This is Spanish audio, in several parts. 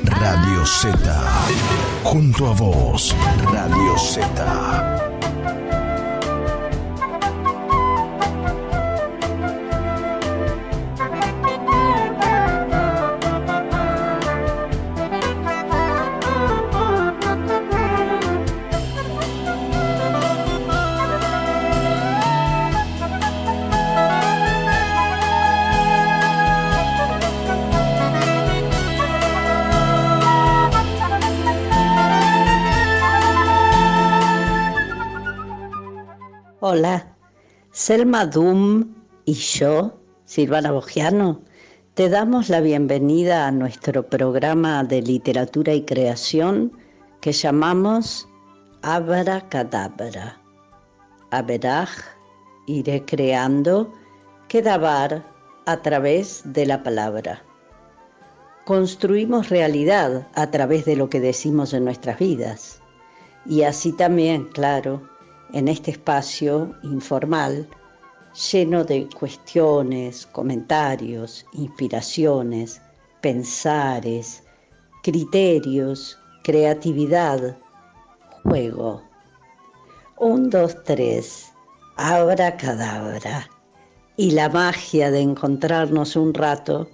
Radio Z. Junto a vos, Radio Z. Hola, Selma Dum y yo, Silvana Bogiano, te damos la bienvenida a nuestro programa de literatura y creación que llamamos Abracadabra. Aberaj, iré creando, Kedabar a través de la palabra. Construimos realidad a través de lo que decimos en nuestras vidas. Y así también, claro, en este espacio informal, lleno de cuestiones, comentarios, inspiraciones, pensares, criterios, creatividad, juego. 1, 2, 3, abracadabra. Y la magia de encontrarnos un rato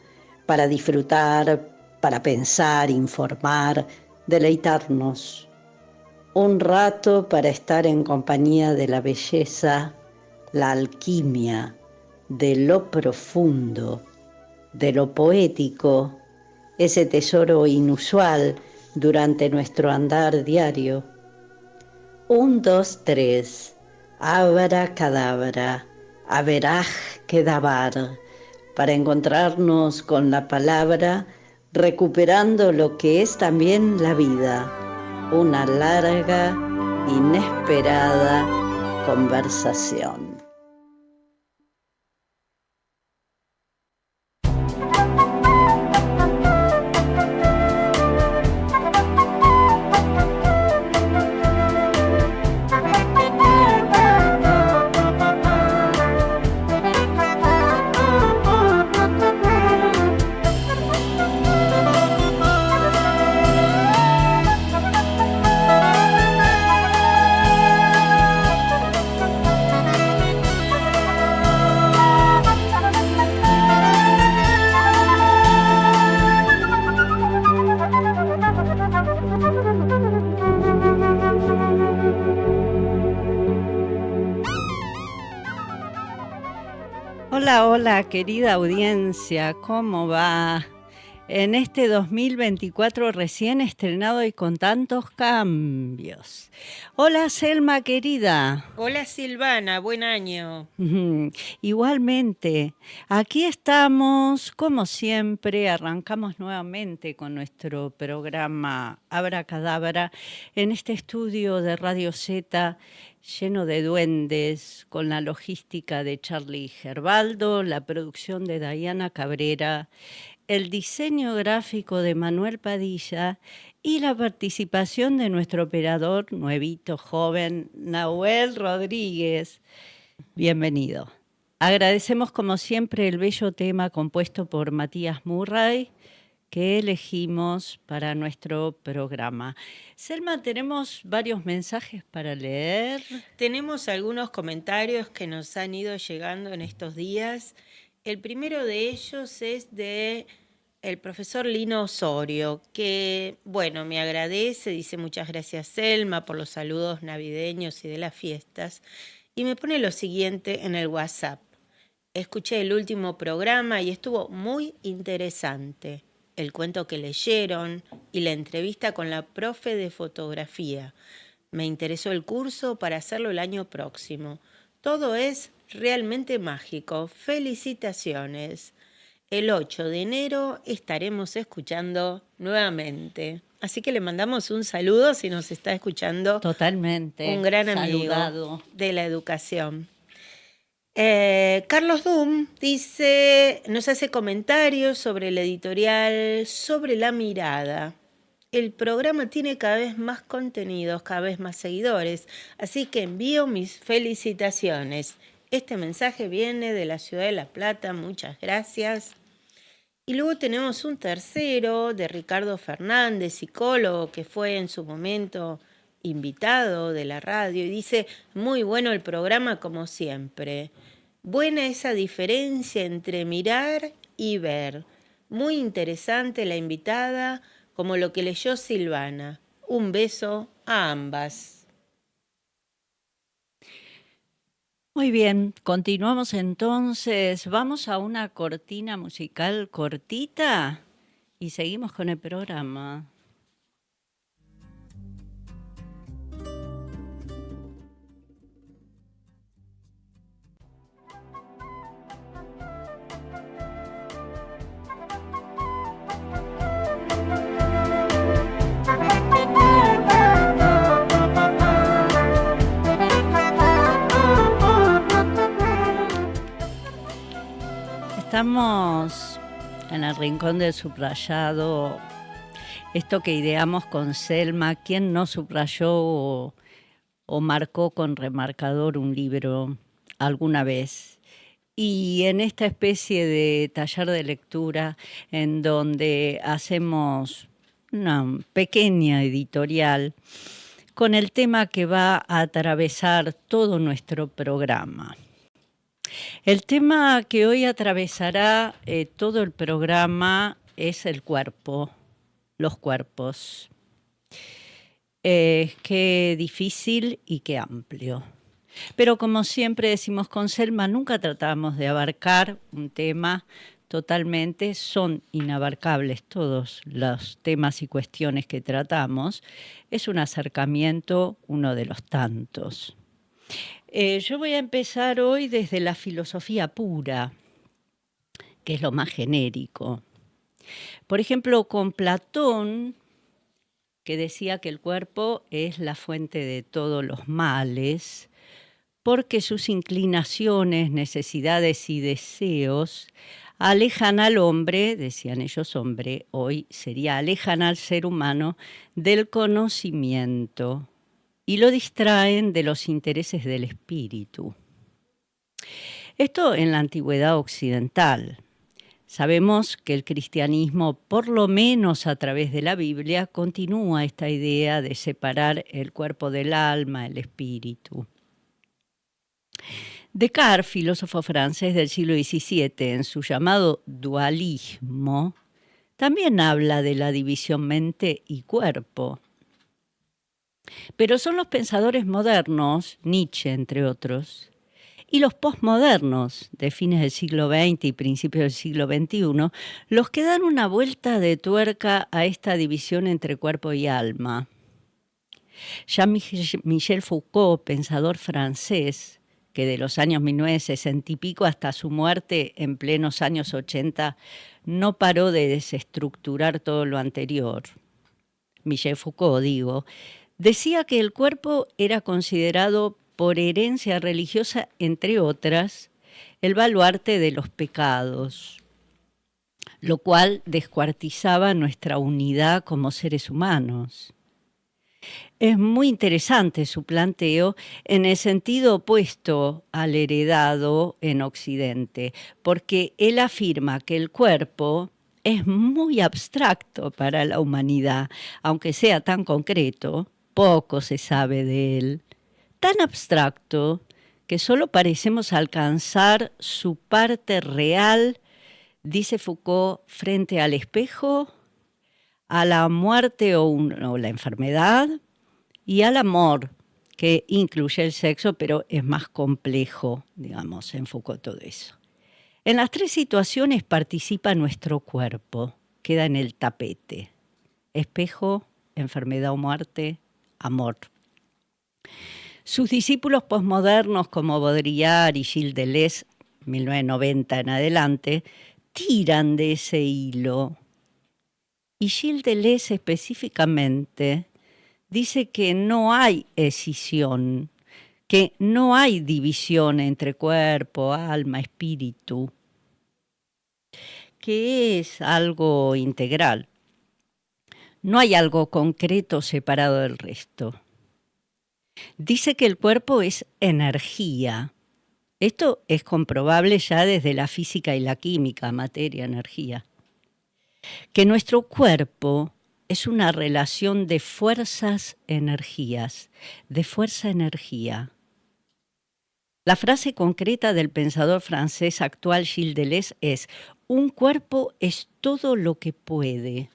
para disfrutar, para pensar, informar, deleitarnos. Un rato para estar en compañía de la belleza, la alquimia, de lo profundo, de lo poético, ese tesoro inusual durante nuestro andar diario. 1, 2, 3, abracadabra, aberaj kedabar, para encontrarnos con la palabra, recuperando lo que es también la vida. Una larga, inesperada conversación. Hola, querida audiencia, ¿cómo va? En este 2024 recién estrenado y con tantos cambios. Hola, Selma, querida. Hola, Silvana, buen año. Igualmente, aquí estamos, como siempre, arrancamos nuevamente con nuestro programa Abracadabra en este estudio de Radio Z, lleno de duendes, con la logística de Charlie Gerbaldo, la producción de Diana Cabrera, el diseño gráfico de Manuel Padilla y la participación de nuestro operador nuevito, joven, Nahuel Rodríguez. Bienvenido. Agradecemos como siempre el bello tema compuesto por Matías Murray que elegimos para nuestro programa. Selma, tenemos varios mensajes para leer. Tenemos algunos comentarios que nos han ido llegando en estos días. El primero de ellos es de el profesor Lino Osorio, que, bueno, me agradece, dice muchas gracias Selma por los saludos navideños y de las fiestas, y me pone lo siguiente en el WhatsApp. Escuché el último programa y estuvo muy interesante. El cuento que leyeron y la entrevista con la profe de fotografía. Me interesó el curso para hacerlo el año próximo. Todo es realmente mágico. Felicitaciones. El 8 de enero estaremos escuchando nuevamente. Así que le mandamos un saludo si nos está escuchando. Totalmente. Un gran amigo saludado de la educación. Carlos Dum dice, nos hace comentarios sobre el editorial Sobre la Mirada. El programa tiene cada vez más contenidos, cada vez más seguidores, así que envío mis felicitaciones. Este mensaje viene de la ciudad de La Plata, muchas gracias. Y luego tenemos un tercero de Ricardo Fernández, psicólogo, que fue en su momento invitado de la radio, y dice, muy bueno el programa como siempre. Buena esa diferencia entre mirar y ver. Muy interesante la invitada, como lo que leyó Silvana. Un beso a ambas. Muy bien, continuamos entonces. Vamos a una cortina musical cortita y seguimos con el programa. Estamos en el rincón del subrayado, esto que ideamos con Selma. ¿Quién no subrayó o marcó con remarcador un libro alguna vez? Y en esta especie de taller de lectura en donde hacemos una pequeña editorial con el tema que va a atravesar todo nuestro programa. El tema que hoy atravesará todo el programa es el cuerpo, los cuerpos. Qué difícil y qué amplio. Pero como siempre decimos con Selma, nunca tratamos de abarcar un tema totalmente, son inabarcables todos los temas y cuestiones que tratamos. Es un acercamiento, uno de los tantos. Yo voy a empezar hoy desde la filosofía pura, que es lo más genérico. Por ejemplo, con Platón, que decía que el cuerpo es la fuente de todos los males, porque sus inclinaciones, necesidades y deseos alejan al hombre, decían ellos hombre, hoy sería alejan al ser humano del conocimiento y lo distraen de los intereses del espíritu. Esto en la antigüedad occidental. Sabemos que el cristianismo, por lo menos a través de la Biblia, continúa esta idea de separar el cuerpo del alma, el espíritu. Descartes, filósofo francés del siglo XVII, en su llamado dualismo, también habla de la división mente y cuerpo. Pero son los pensadores modernos, Nietzsche entre otros, y los posmodernos de fines del siglo XX y principios del siglo XXI, los que dan una vuelta de tuerca a esta división entre cuerpo y alma. Jean-Michel Foucault, pensador francés, que de los años 1960 y pico hasta su muerte en plenos años 80, no paró de desestructurar todo lo anterior. Michel Foucault, digo, decía que el cuerpo era considerado por herencia religiosa, entre otras, el baluarte de los pecados, lo cual descuartizaba nuestra unidad como seres humanos. Es muy interesante su planteo en el sentido opuesto al heredado en Occidente, porque él afirma que el cuerpo es muy abstracto para la humanidad, aunque sea tan concreto, poco se sabe de él. Tan abstracto que solo parecemos alcanzar su parte real, dice Foucault, frente al espejo, a la muerte o la enfermedad y al amor, que incluye el sexo, pero es más complejo, digamos, en Foucault todo eso. En las tres situaciones participa nuestro cuerpo, queda en el tapete. Espejo, enfermedad o muerte, amor. Sus discípulos posmodernos como Baudrillard y Gilles Deleuze, 1990 en adelante, tiran de ese hilo. Y Gilles Deleuze específicamente dice que no hay escisión, que no hay división entre cuerpo, alma, espíritu, que es algo integral. No hay algo concreto separado del resto. Dice que el cuerpo es energía. Esto es comprobable ya desde la física y la química, materia, energía. que nuestro cuerpo es una relación de fuerzas-energías, de fuerza-energía. La frase concreta del pensador francés actual Gilles Deleuze es: un cuerpo es todo lo que puede.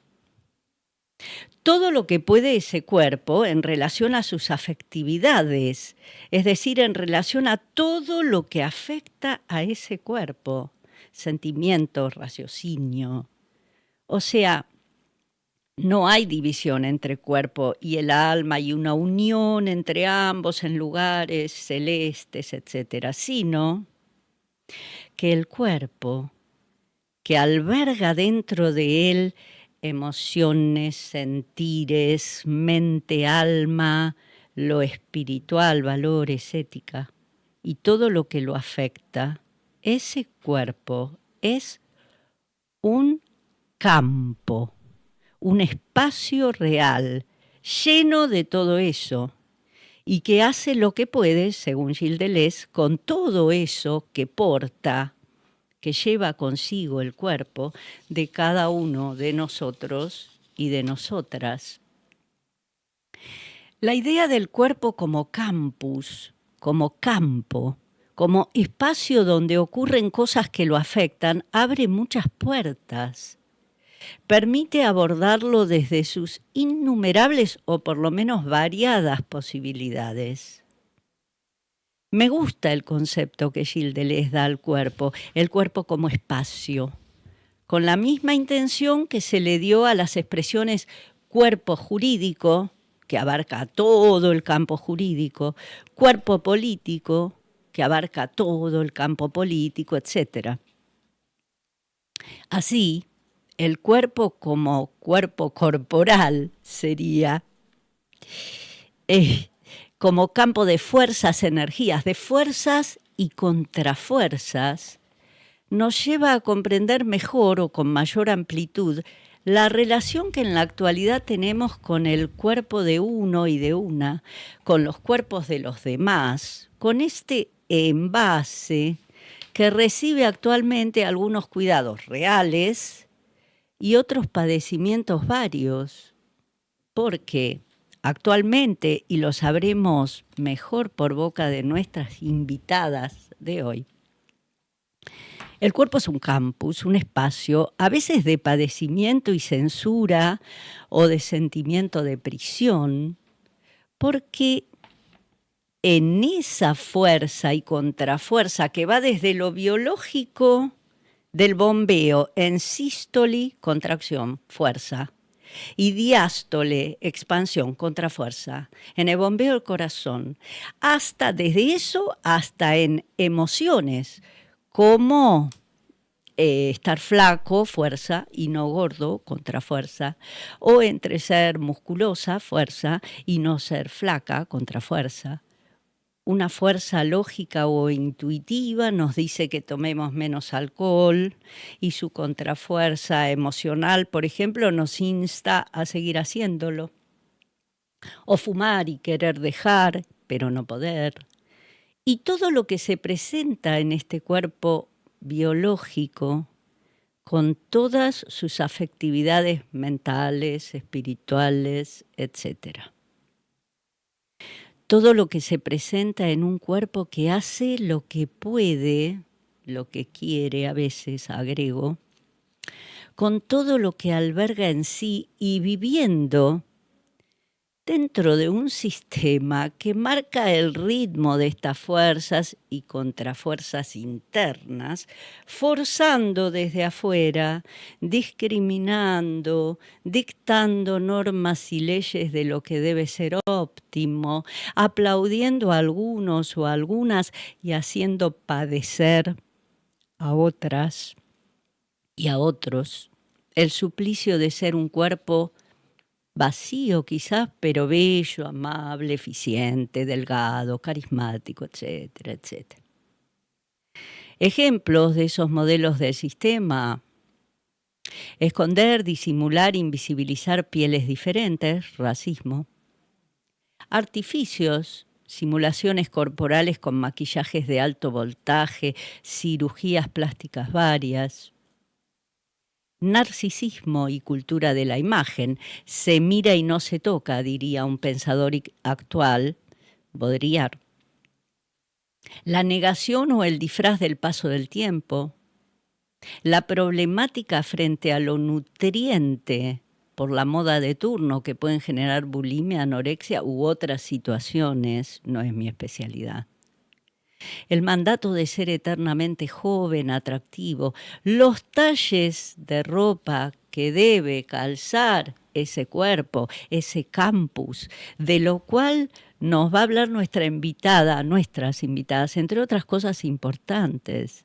Todo lo que puede ese cuerpo en relación a sus afectividades, es decir, en relación a todo lo que afecta a ese cuerpo, sentimientos, raciocinio. O sea, no hay división entre cuerpo y el alma y una unión entre ambos en lugares celestes, etc., sino que el cuerpo, que alberga dentro de él emociones, sentires, mente, alma, lo espiritual, valores, ética, y todo lo que lo afecta, ese cuerpo es un campo, un espacio real, lleno de todo eso, y que hace lo que puede, según Gilles Deleuze, con todo eso que porta, que lleva consigo el cuerpo de cada uno de nosotros y de nosotras. La idea del cuerpo como campus, como campo, como espacio donde ocurren cosas que lo afectan, abre muchas puertas. Permite abordarlo desde sus innumerables o por lo menos variadas posibilidades. Me gusta el concepto que Gilles Deleuze da al cuerpo, el cuerpo como espacio, con la misma intención que se le dio a las expresiones cuerpo jurídico, que abarca todo el campo jurídico, cuerpo político, que abarca todo el campo político, etc. Así, el cuerpo como cuerpo corporal sería como campo de fuerzas, energías, de fuerzas y contrafuerzas, nos lleva a comprender mejor o con mayor amplitud la relación que en la actualidad tenemos con el cuerpo de uno y de una, con los cuerpos de los demás, con este envase que recibe actualmente algunos cuidados reales y otros padecimientos varios, porque actualmente, y lo sabremos mejor por boca de nuestras invitadas de hoy, el cuerpo es un campus, un espacio, a veces de padecimiento y censura o de sentimiento de prisión, porque en esa fuerza y contrafuerza que va desde lo biológico del bombeo en sístole, contracción, fuerza, y diástole, expansión, contrafuerza, en el bombeo del corazón, hasta desde eso hasta en emociones, como estar flaco, fuerza, y no gordo, contrafuerza, o entre ser musculosa, fuerza, y no ser flaca, contrafuerza. Una fuerza lógica o intuitiva nos dice que tomemos menos alcohol y su contrafuerza emocional, por ejemplo, nos insta a seguir haciéndolo. O fumar y querer dejar, pero no poder. Y todo lo que se presenta en este cuerpo biológico, con todas sus afectividades mentales, espirituales, etcétera. Todo lo que se presenta en un cuerpo que hace lo que puede, lo que quiere, a veces agrego, con todo lo que alberga en sí y viviendo dentro de un sistema que marca el ritmo de estas fuerzas y contrafuerzas internas, forzando desde afuera, discriminando, dictando normas y leyes de lo que debe ser óptimo, aplaudiendo a algunos o a algunas y haciendo padecer a otras y a otros el suplicio de ser un cuerpo vacío quizás, pero bello, amable, eficiente, delgado, carismático, etcétera, etcétera. Ejemplos de esos modelos del sistema: esconder, disimular, invisibilizar pieles diferentes, racismo. Artificios, simulaciones corporales con maquillajes de alto voltaje, cirugías plásticas varias. narcisismo y cultura de la imagen. Se mira y no se toca, diría un pensador actual, Baudrillard. La negación o el disfraz del paso del tiempo. La problemática frente a lo nutriente por la moda de turno que pueden generar bulimia, anorexia u otras situaciones, no es mi especialidad. El mandato de ser eternamente joven, atractivo, los talles de ropa que debe calzar ese cuerpo, ese campus, de lo cual nos va a hablar nuestras invitadas, entre otras cosas importantes.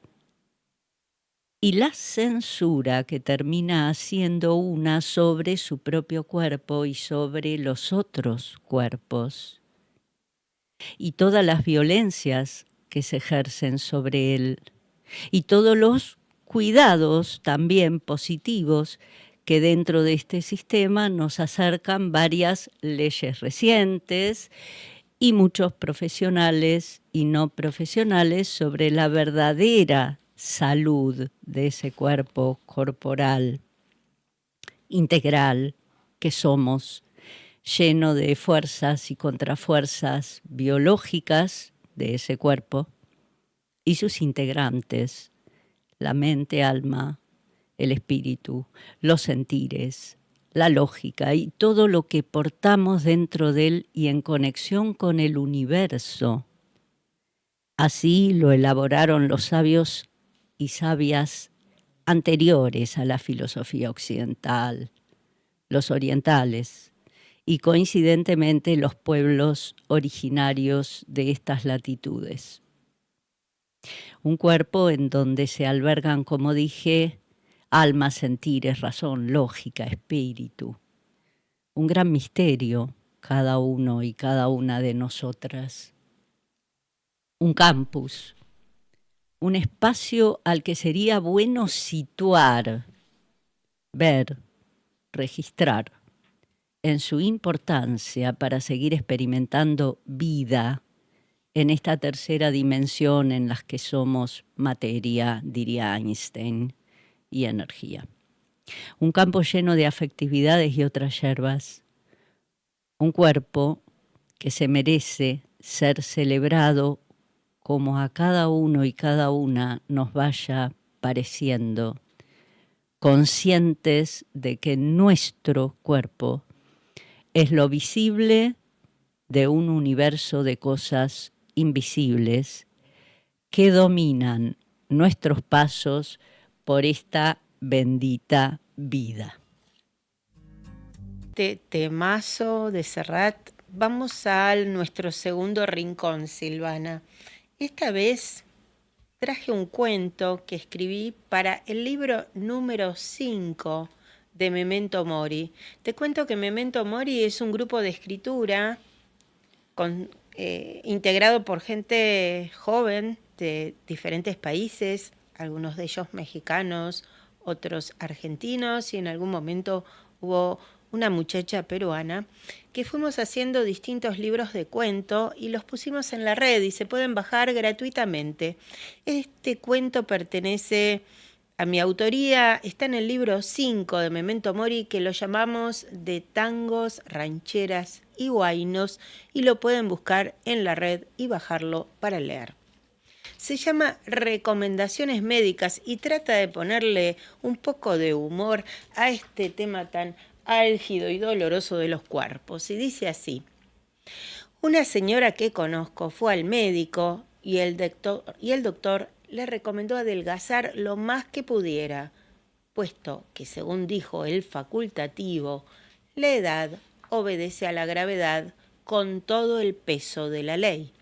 Y la censura que termina haciendo una sobre su propio cuerpo y sobre los otros cuerpos. Y todas las violencias que se ejercen sobre él. Y todos los cuidados también positivos que dentro de este sistema nos acercan varias leyes recientes y muchos profesionales y no profesionales sobre la verdadera salud de ese cuerpo corporal integral que somos, lleno de fuerzas y contrafuerzas biológicas de ese cuerpo y sus integrantes, la mente, alma, el espíritu, los sentires, la lógica y todo lo que portamos dentro de él y en conexión con el universo. Así lo elaboraron los sabios y sabias anteriores a la filosofía occidental, los orientales, y coincidentemente los pueblos originarios de estas latitudes. Un cuerpo en donde se albergan, como dije, alma, sentires, razón, lógica, espíritu. Un gran misterio, cada uno y cada una de nosotras. Un campus, un espacio al que sería bueno situar, ver, registrar en su importancia para seguir experimentando vida en esta tercera dimensión en la que somos materia, diría Einstein, y energía. Un campo lleno de afectividades y otras hierbas. Un cuerpo que se merece ser celebrado como a cada uno y cada una nos vaya pareciendo, conscientes de que nuestro cuerpo es lo visible de un universo de cosas invisibles que dominan nuestros pasos por esta bendita vida. Temazo de Serrat. Vamos a nuestro segundo rincón, Silvana. Esta vez traje un cuento que escribí para el libro número 5 de Memento Mori. Te cuento que Memento Mori es un grupo de escritura integrado por gente joven de diferentes países, algunos de ellos mexicanos, otros argentinos y en algún momento hubo una muchacha peruana, que fuimos haciendo distintos libros de cuento y los pusimos en la red y se pueden bajar gratuitamente. Este cuento pertenece a mi autoría, está en el libro 5 de Memento Mori, que lo llamamos De tangos, rancheras y huaynos, y lo pueden buscar en la red y bajarlo para leer. Se llama Recomendaciones Médicas y trata de ponerle un poco de humor a este tema tan álgido y doloroso de los cuerpos. Y dice así: una señora que conozco fue al médico y el doctor le recomendó adelgazar lo más que pudiera, puesto que, según dijo el facultativo, la edad obedece a la gravedad con todo el peso de la ley.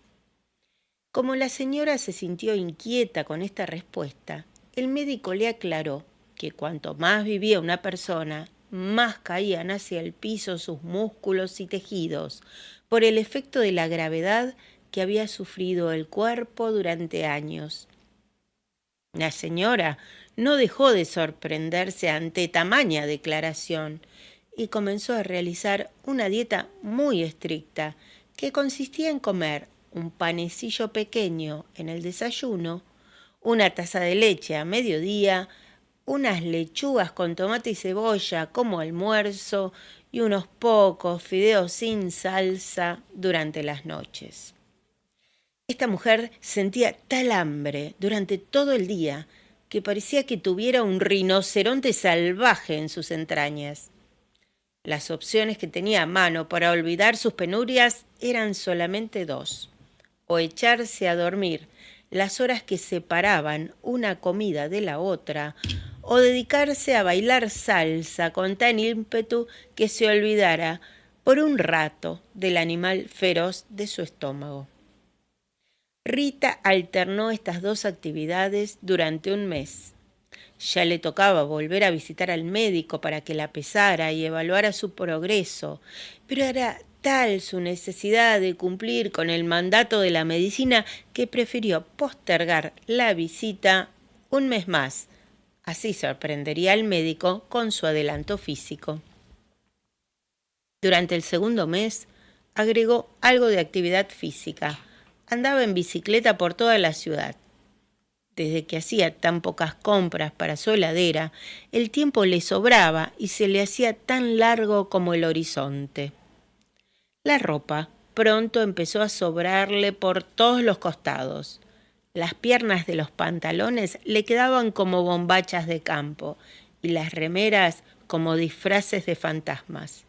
Como la señora se sintió inquieta con esta respuesta, el médico le aclaró que cuanto más vivía una persona, más caían hacia el piso sus músculos y tejidos, por el efecto de la gravedad que había sufrido el cuerpo durante años. La señora no dejó de sorprenderse ante tamaña declaración y comenzó a realizar una dieta muy estricta que consistía en comer un panecillo pequeño en el desayuno, una taza de leche a mediodía, unas lechugas con tomate y cebolla como almuerzo y unos pocos fideos sin salsa durante las noches. Esta mujer sentía tal hambre durante todo el día que parecía que tuviera un rinoceronte salvaje en sus entrañas. Las opciones que tenía a mano para olvidar sus penurias eran solamente dos: o echarse a dormir las horas que separaban una comida de la otra, o dedicarse a bailar salsa con tan ímpetu que se olvidara por un rato del animal feroz de su estómago. Rita alternó estas dos actividades durante un mes. Ya le tocaba volver a visitar al médico para que la pesara y evaluara su progreso, pero era tal su necesidad de cumplir con el mandato de la medicina que prefirió postergar la visita un mes más. Así sorprendería al médico con su adelanto físico. Durante el segundo mes agregó algo de actividad física. Andaba en bicicleta por toda la ciudad. Desde que hacía tan pocas compras para su heladera, el tiempo le sobraba y se le hacía tan largo como el horizonte. La ropa pronto empezó a sobrarle por todos los costados. Las piernas de los pantalones le quedaban como bombachas de campo y las remeras como disfraces de fantasmas.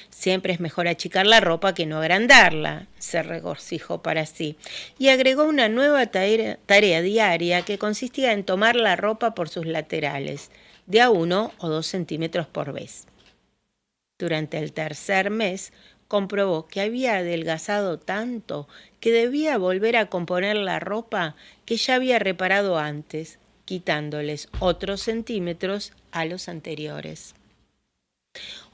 Siempre es mejor achicar la ropa que no agrandarla, se regocijó para sí, y agregó una nueva tarea diaria que consistía en tomar la ropa por sus laterales, de a 1 o 2 centímetros por vez. Durante el tercer mes comprobó que había adelgazado tanto que debía volver a componer la ropa que ya había reparado antes, quitándoles otros centímetros a los anteriores.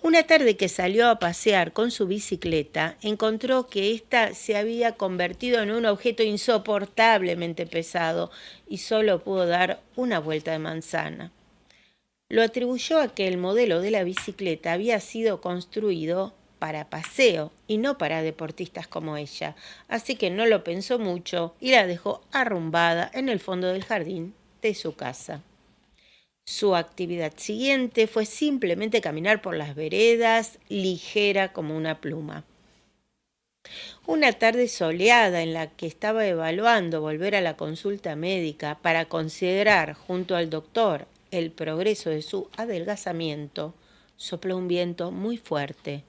Una tarde que salió a pasear con su bicicleta, encontró que ésta se había convertido en un objeto insoportablemente pesado y solo pudo dar una vuelta de manzana. Lo atribuyó a que el modelo de la bicicleta había sido construido para paseo y no para deportistas como ella, así que no lo pensó mucho y la dejó arrumbada en el fondo del jardín de su casa. Su actividad siguiente fue simplemente caminar por las veredas, ligera como una pluma. Una tarde soleada en la que estaba evaluando volver a la consulta médica para considerar junto al doctor el progreso de su adelgazamiento, sopló un viento muy fuerte,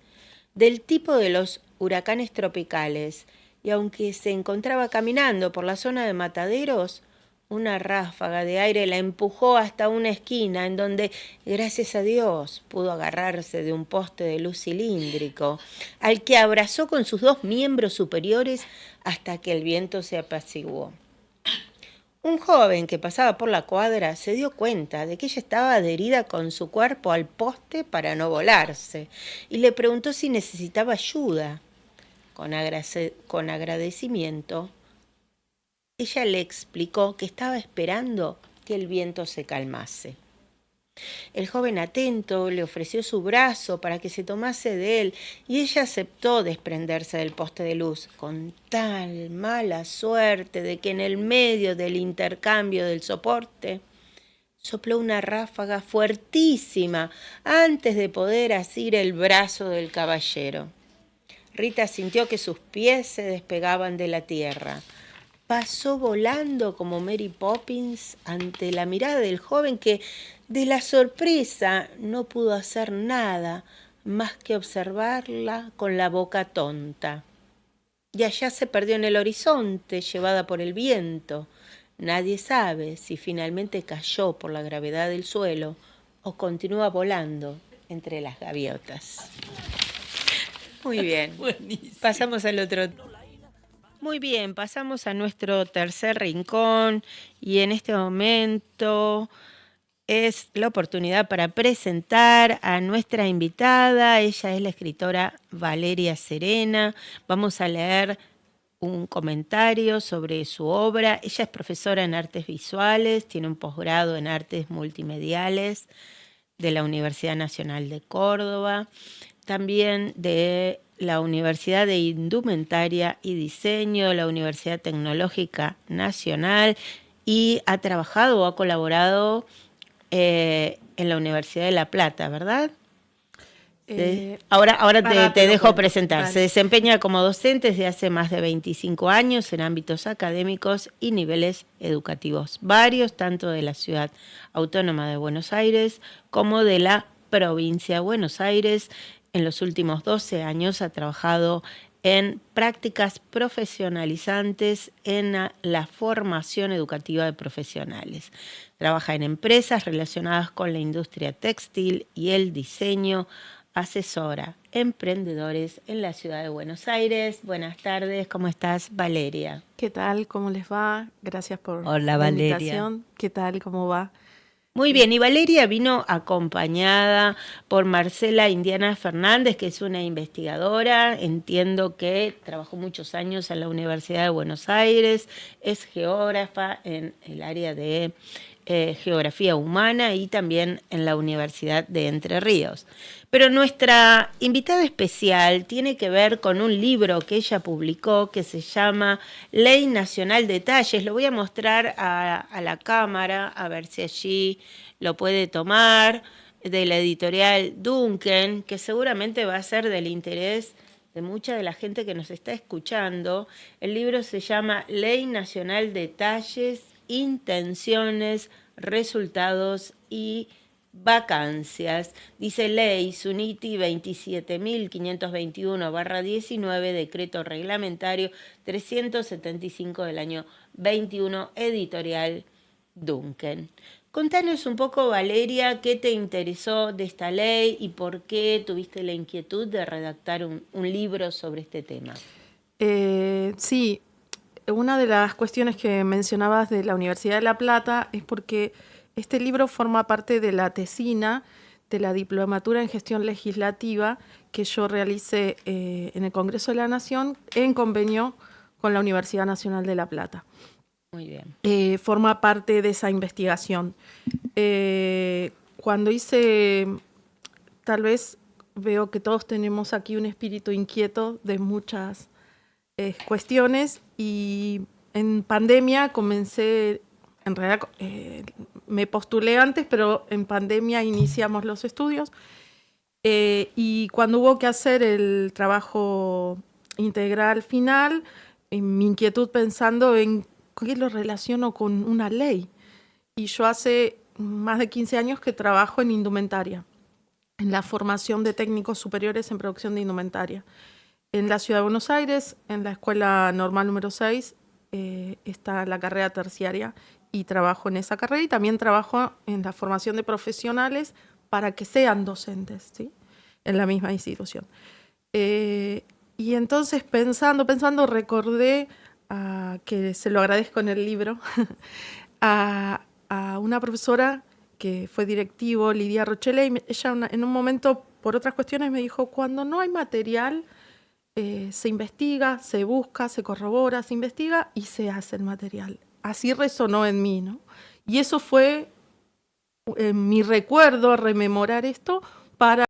del tipo de los huracanes tropicales, y aunque se encontraba caminando por la zona de Mataderos, una ráfaga de aire la empujó hasta una esquina en donde, gracias a Dios, pudo agarrarse de un poste de luz cilíndrico, al que abrazó con sus dos miembros superiores hasta que el viento se apaciguó. Un joven que pasaba por la cuadra se dio cuenta de que ella estaba adherida con su cuerpo al poste para no volarse y le preguntó si necesitaba ayuda. Con agradecimiento, ella le explicó que estaba esperando que el viento se calmase. El joven atento le ofreció su brazo para que se tomase de él y ella aceptó desprenderse del poste de luz, con tal mala suerte de que en el medio del intercambio del soporte sopló una ráfaga fuertísima antes de poder asir el brazo del caballero. Rita sintió que sus pies se despegaban de la tierra. Pasó volando como Mary Poppins ante la mirada del joven que, de la sorpresa, no pudo hacer nada más que observarla con la boca tonta. Y allá se perdió en el horizonte, llevada por el viento. Nadie sabe si finalmente cayó por la gravedad del suelo o continúa volando entre las gaviotas. Muy bien. Buenísimo. Pasamos al otro. Muy bien, pasamos a nuestro tercer rincón y en este momento es la oportunidad para presentar a nuestra invitada. Ella es la escritora Valeria Serena. Vamos a leer un comentario sobre su obra. Ella es profesora en artes visuales, tiene un posgrado en artes multimediales de la Universidad Nacional de Córdoba, también de la Universidad de Indumentaria y Diseño, la Universidad Tecnológica Nacional, y ha trabajado o ha colaborado en la Universidad de La Plata, ¿verdad? Eh, Ahora te dejo bueno, presentar. vale. Se desempeña como docente desde hace más de 25 años en ámbitos académicos y niveles educativos varios, tanto de la Ciudad Autónoma de Buenos Aires como de la provincia de Buenos Aires. En los últimos 12 años ha trabajado en prácticas profesionalizantes en la formación educativa de profesionales. Trabaja en empresas relacionadas con la industria textil y el diseño. Asesora emprendedores en la ciudad de Buenos Aires. Buenas tardes, ¿cómo estás, Valeria? ¿Qué tal? ¿Cómo les va? Gracias por Hola, la Valeria. invitación. ¿Qué tal? ¿Cómo va? Muy bien, y Valeria vino acompañada por Marcela Indiana Fernández, que es una investigadora, entiendo que trabajó muchos años en la Universidad de Buenos Aires, es geógrafa en el área de Geografía Humana y también en la Universidad de Entre Ríos. Pero nuestra invitada especial tiene que ver con un libro que ella publicó que se llama Ley Nacional de Talles. Lo voy a mostrar a la cámara, a ver si allí lo puede tomar, de la editorial Duncan, que seguramente va a ser del interés de mucha de la gente que nos está escuchando. El libro se llama Ley Nacional de Talles, Intenciones, Resultados y Vacancias. Dice Ley Suniti 27.521/19, decreto reglamentario 375 del año 21, editorial Duncan. Contanos un poco, Valeria, qué te interesó de esta ley y por qué tuviste la inquietud de redactar un libro sobre este tema. Sí, una de las cuestiones que mencionabas de la Universidad de La Plata es porque este libro forma parte de la tesina de la Diplomatura en Gestión Legislativa que yo realicé en el Congreso de la Nación en convenio con la Universidad Nacional de La Plata. Muy bien. Forma parte de esa investigación. Cuando hice, tal vez veo que todos tenemos aquí un espíritu inquieto de muchas cuestiones y en pandemia comencé, en realidad me postulé antes, pero en pandemia iniciamos los estudios y cuando hubo que hacer el trabajo integral final, mi inquietud pensando en qué lo relaciono con una ley. Y yo hace más de 15 años que trabajo en indumentaria, en la formación de técnicos superiores en producción de indumentaria. En la Ciudad de Buenos Aires, en la Escuela Normal número 6, está la carrera terciaria y trabajo en esa carrera y también trabajo en la formación de profesionales para que sean docentes, ¿sí? En la misma institución. Y entonces pensando, recordé, que se lo agradezco en el libro, a una profesora que fue directivo, Lidia Rochelle, y ella en un momento, por otras cuestiones, me dijo, cuando no hay material, se investiga, se busca, se corrobora, se investiga y se hace el material. Así resonó en mí, ¿no? Y eso fue mi recuerdo, rememorar esto para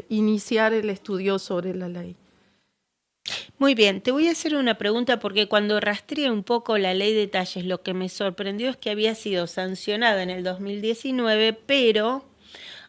iniciar el estudio sobre la ley. Muy bien, te voy a hacer una pregunta porque cuando rastreé un poco la ley de talles, lo que me sorprendió es que había sido sancionada en el 2019, pero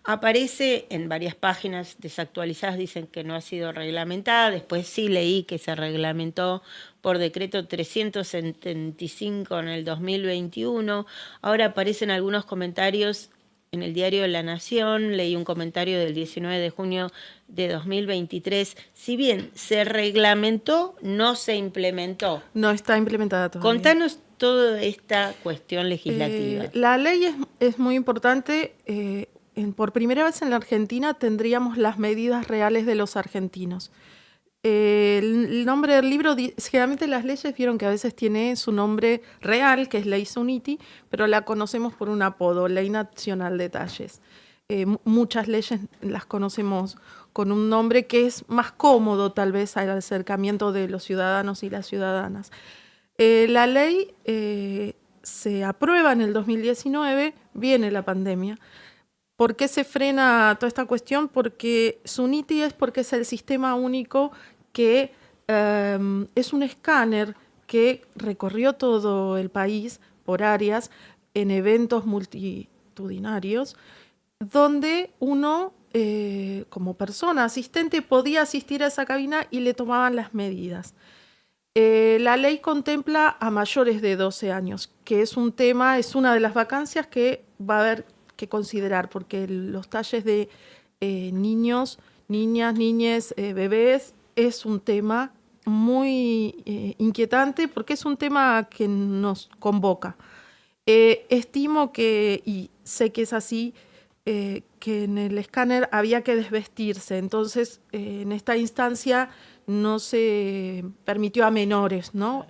aparece en varias páginas desactualizadas, dicen que no ha sido reglamentada, después sí leí que se reglamentó por decreto 375 en el 2021, ahora aparecen algunos comentarios en el diario La Nación, leí un comentario del 19 de junio de 2023. Si bien se reglamentó, no se implementó. No está implementada todavía. Contanos toda esta cuestión legislativa. La ley es muy importante. Por primera vez en la Argentina tendríamos las medidas reales de los argentinos. El nombre del libro, generalmente las leyes vieron que a veces tiene su nombre real, que es Ley Suniti, pero la conocemos por un apodo, Ley Nacional de Talles. Muchas leyes las conocemos con un nombre que es más cómodo tal vez al acercamiento de los ciudadanos y las ciudadanas. La ley se aprueba en el 2019, viene la pandemia. ¿Por qué se frena toda esta cuestión? Porque Suniti porque es el sistema único que es un escáner que recorrió todo el país por áreas en eventos longitudinarios, donde uno, como persona asistente, podía asistir a esa cabina y le tomaban las medidas. La ley contempla a mayores de 12 años, que es un tema, es una de las vacancias que va a haber que considerar, porque los talles de niños, niñas, niñes, bebés, es un tema muy inquietante, porque es un tema que nos convoca. Estimo que, y sé que es así, que en el escáner había que desvestirse, entonces en esta instancia no se permitió a menores, ¿no?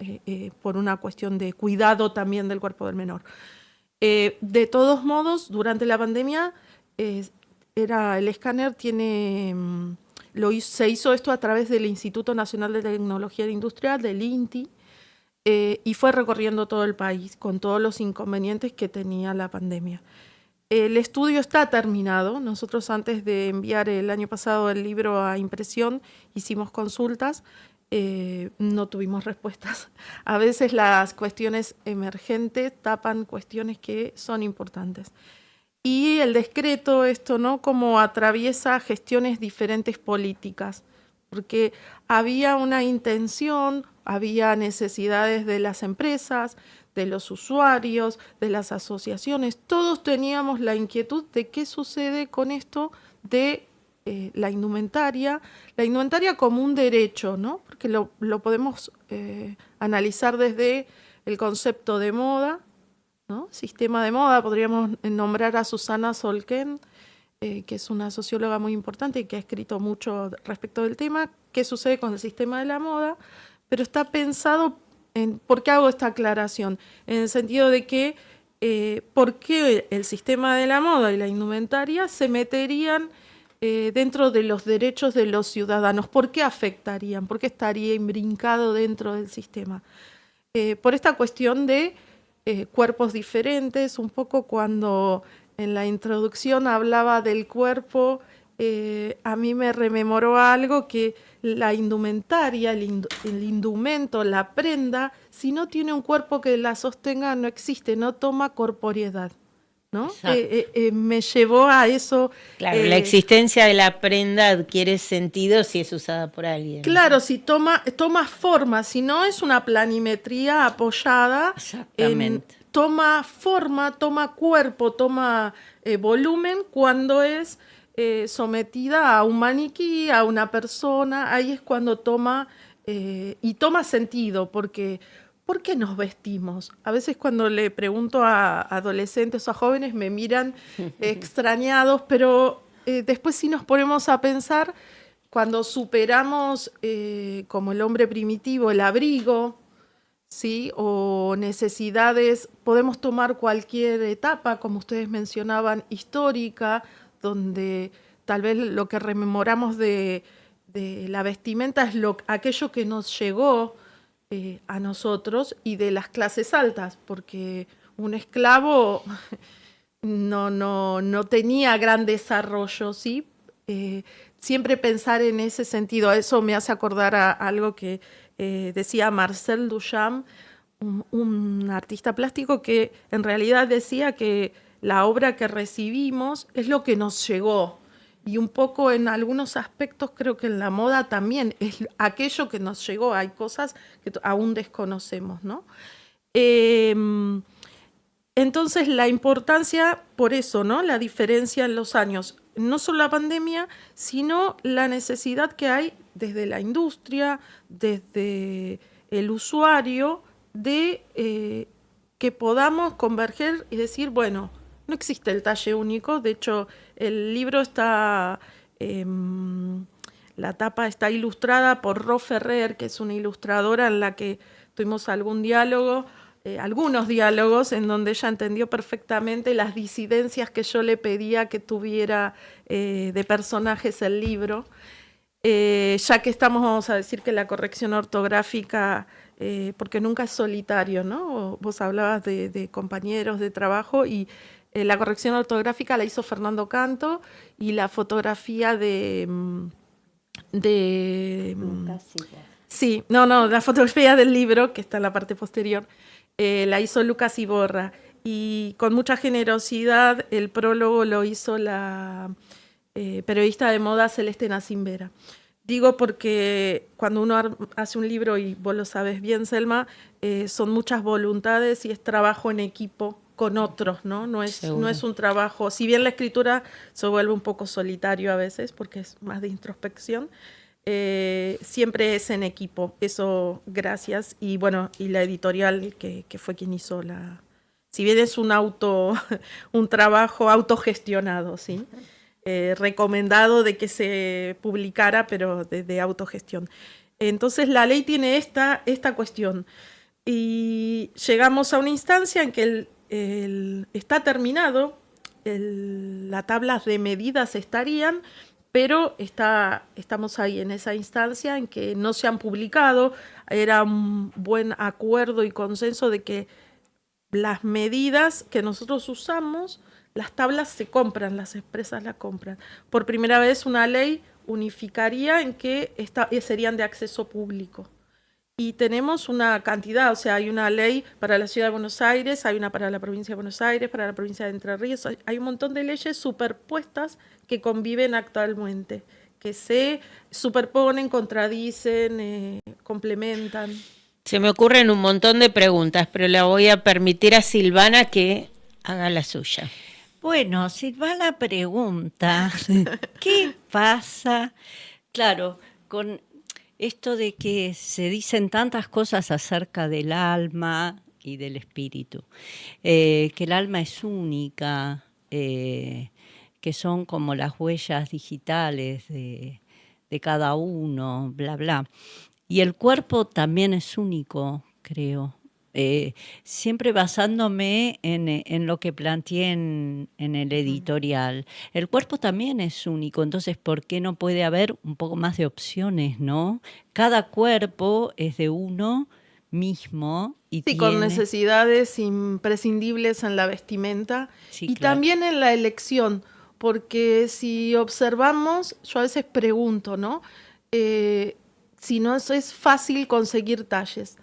Por una cuestión de cuidado también del cuerpo del menor. De todos modos, durante la pandemia, el escáner tiene, se hizo esto a través del Instituto Nacional de Tecnología Industrial, del INTI, y fue recorriendo todo el país con todos los inconvenientes que tenía la pandemia. El estudio está terminado. Nosotros, antes de enviar el año pasado el libro a impresión, hicimos consultas, no tuvimos respuestas. A veces las cuestiones emergentes tapan cuestiones que son importantes. Y el decreto, esto, ¿no?, como atraviesa gestiones diferentes políticas, porque había una intención, había necesidades de las empresas, de los usuarios, de las asociaciones. Todos teníamos la inquietud de qué sucede con esto de la indumentaria como un derecho, ¿no? Porque lo podemos analizar desde el concepto de moda, ¿no? Sistema de moda. Podríamos nombrar a Susana Solken, que es una socióloga muy importante y que ha escrito mucho respecto del tema, qué sucede con el sistema de la moda, pero está pensado en, ¿por qué hago esta aclaración? En el sentido de que, ¿por qué el sistema de la moda y la indumentaria se meterían dentro de los derechos de los ciudadanos? ¿Por qué afectarían? ¿Por qué estaría imbrincado dentro del sistema? Por esta cuestión de cuerpos diferentes, un poco cuando en la introducción hablaba del cuerpo, a mí me rememoró algo que la indumentaria, el indumento, la prenda, si no tiene un cuerpo que la sostenga, no existe, no toma corporeidad, ¿no? Me llevó a eso. Claro, la existencia de la prenda adquiere sentido si es usada por alguien. Claro, si toma forma, si no es una planimetría apoyada, toma forma, toma cuerpo, toma volumen cuando es sometida a un maniquí, a una persona. Ahí es cuando toma sentido, porque ¿por qué nos vestimos? A veces cuando le pregunto a adolescentes o a jóvenes me miran extrañados, pero después si nos ponemos a pensar, cuando superamos como el hombre primitivo el abrigo, ¿sí?, o necesidades, podemos tomar cualquier etapa, como ustedes mencionaban, histórica, donde tal vez lo que rememoramos de la vestimenta es aquello que nos llegó a nosotros, y de las clases altas, porque un esclavo no tenía gran desarrollo, ¿sí? Siempre pensar en ese sentido. Eso me hace acordar a algo que decía Marcel Duchamp, un artista plástico, que en realidad decía que la obra que recibimos es lo que nos llegó. Y un poco en algunos aspectos creo que en la moda también es aquello que nos llegó. Hay cosas que aún desconocemos, ¿no? Entonces la importancia, por eso, ¿no?, la diferencia en los años, no solo la pandemia, sino la necesidad que hay desde la industria, desde el usuario, de que podamos converger y decir, bueno, no existe el talle único. De hecho, el libro está, la tapa está ilustrada por Ro Ferrer, que es una ilustradora en la que tuvimos algunos diálogos en donde ella entendió perfectamente las disidencias que yo le pedía que tuviera de personajes el libro. Ya que estamos, vamos a decir que la corrección ortográfica, porque nunca es solitario, ¿no? Vos hablabas de compañeros de trabajo, y la corrección ortográfica la hizo Fernando Canto, y la fotografía la fotografía del libro, que está en la parte posterior, la hizo Lucas Iborra. y con mucha generosidad el prólogo lo hizo la periodista de moda Celeste Nacimbera. Digo porque cuando uno hace un libro, y vos lo sabes bien, Selma, son muchas voluntades y es trabajo en equipo con otros, ¿no? No es un trabajo, si bien la escritura se vuelve un poco solitario a veces porque es más de introspección, siempre es en equipo. Eso, gracias. Y bueno, y la editorial que fue quien hizo la... Si bien es un trabajo autogestionado, ¿sí? Recomendado de que se publicara, pero de autogestión. Entonces la ley tiene esta cuestión. Y llegamos a una instancia en que está terminado, las tablas de medidas estarían, pero estamos ahí en esa instancia en que no se han publicado. Era un buen acuerdo y consenso de que las medidas que nosotros usamos, las tablas se compran, las empresas las compran. Por primera vez una ley unificaría en que serían de acceso público. Y tenemos una cantidad, o sea, hay una ley para la Ciudad de Buenos Aires, hay una para la Provincia de Buenos Aires, para la Provincia de Entre Ríos, hay un montón de leyes superpuestas que conviven actualmente, que se superponen, contradicen, complementan. Se me ocurren un montón de preguntas, pero le voy a permitir a Silvana que haga la suya. Bueno, Silvana pregunta, ¿qué pasa? Claro, con esto de que se dicen tantas cosas acerca del alma y del espíritu, que el alma es única, que son como las huellas digitales de cada uno, bla, bla. Y el cuerpo también es único, creo. Siempre basándome en lo que planteé en el editorial. El cuerpo también es único, entonces, ¿por qué no puede haber un poco más de opciones, no? Cada cuerpo es de uno mismo y sí, con necesidades imprescindibles en la vestimenta y claro. También en la elección, porque si observamos, yo a veces pregunto, ¿no? Si no es fácil conseguir talles.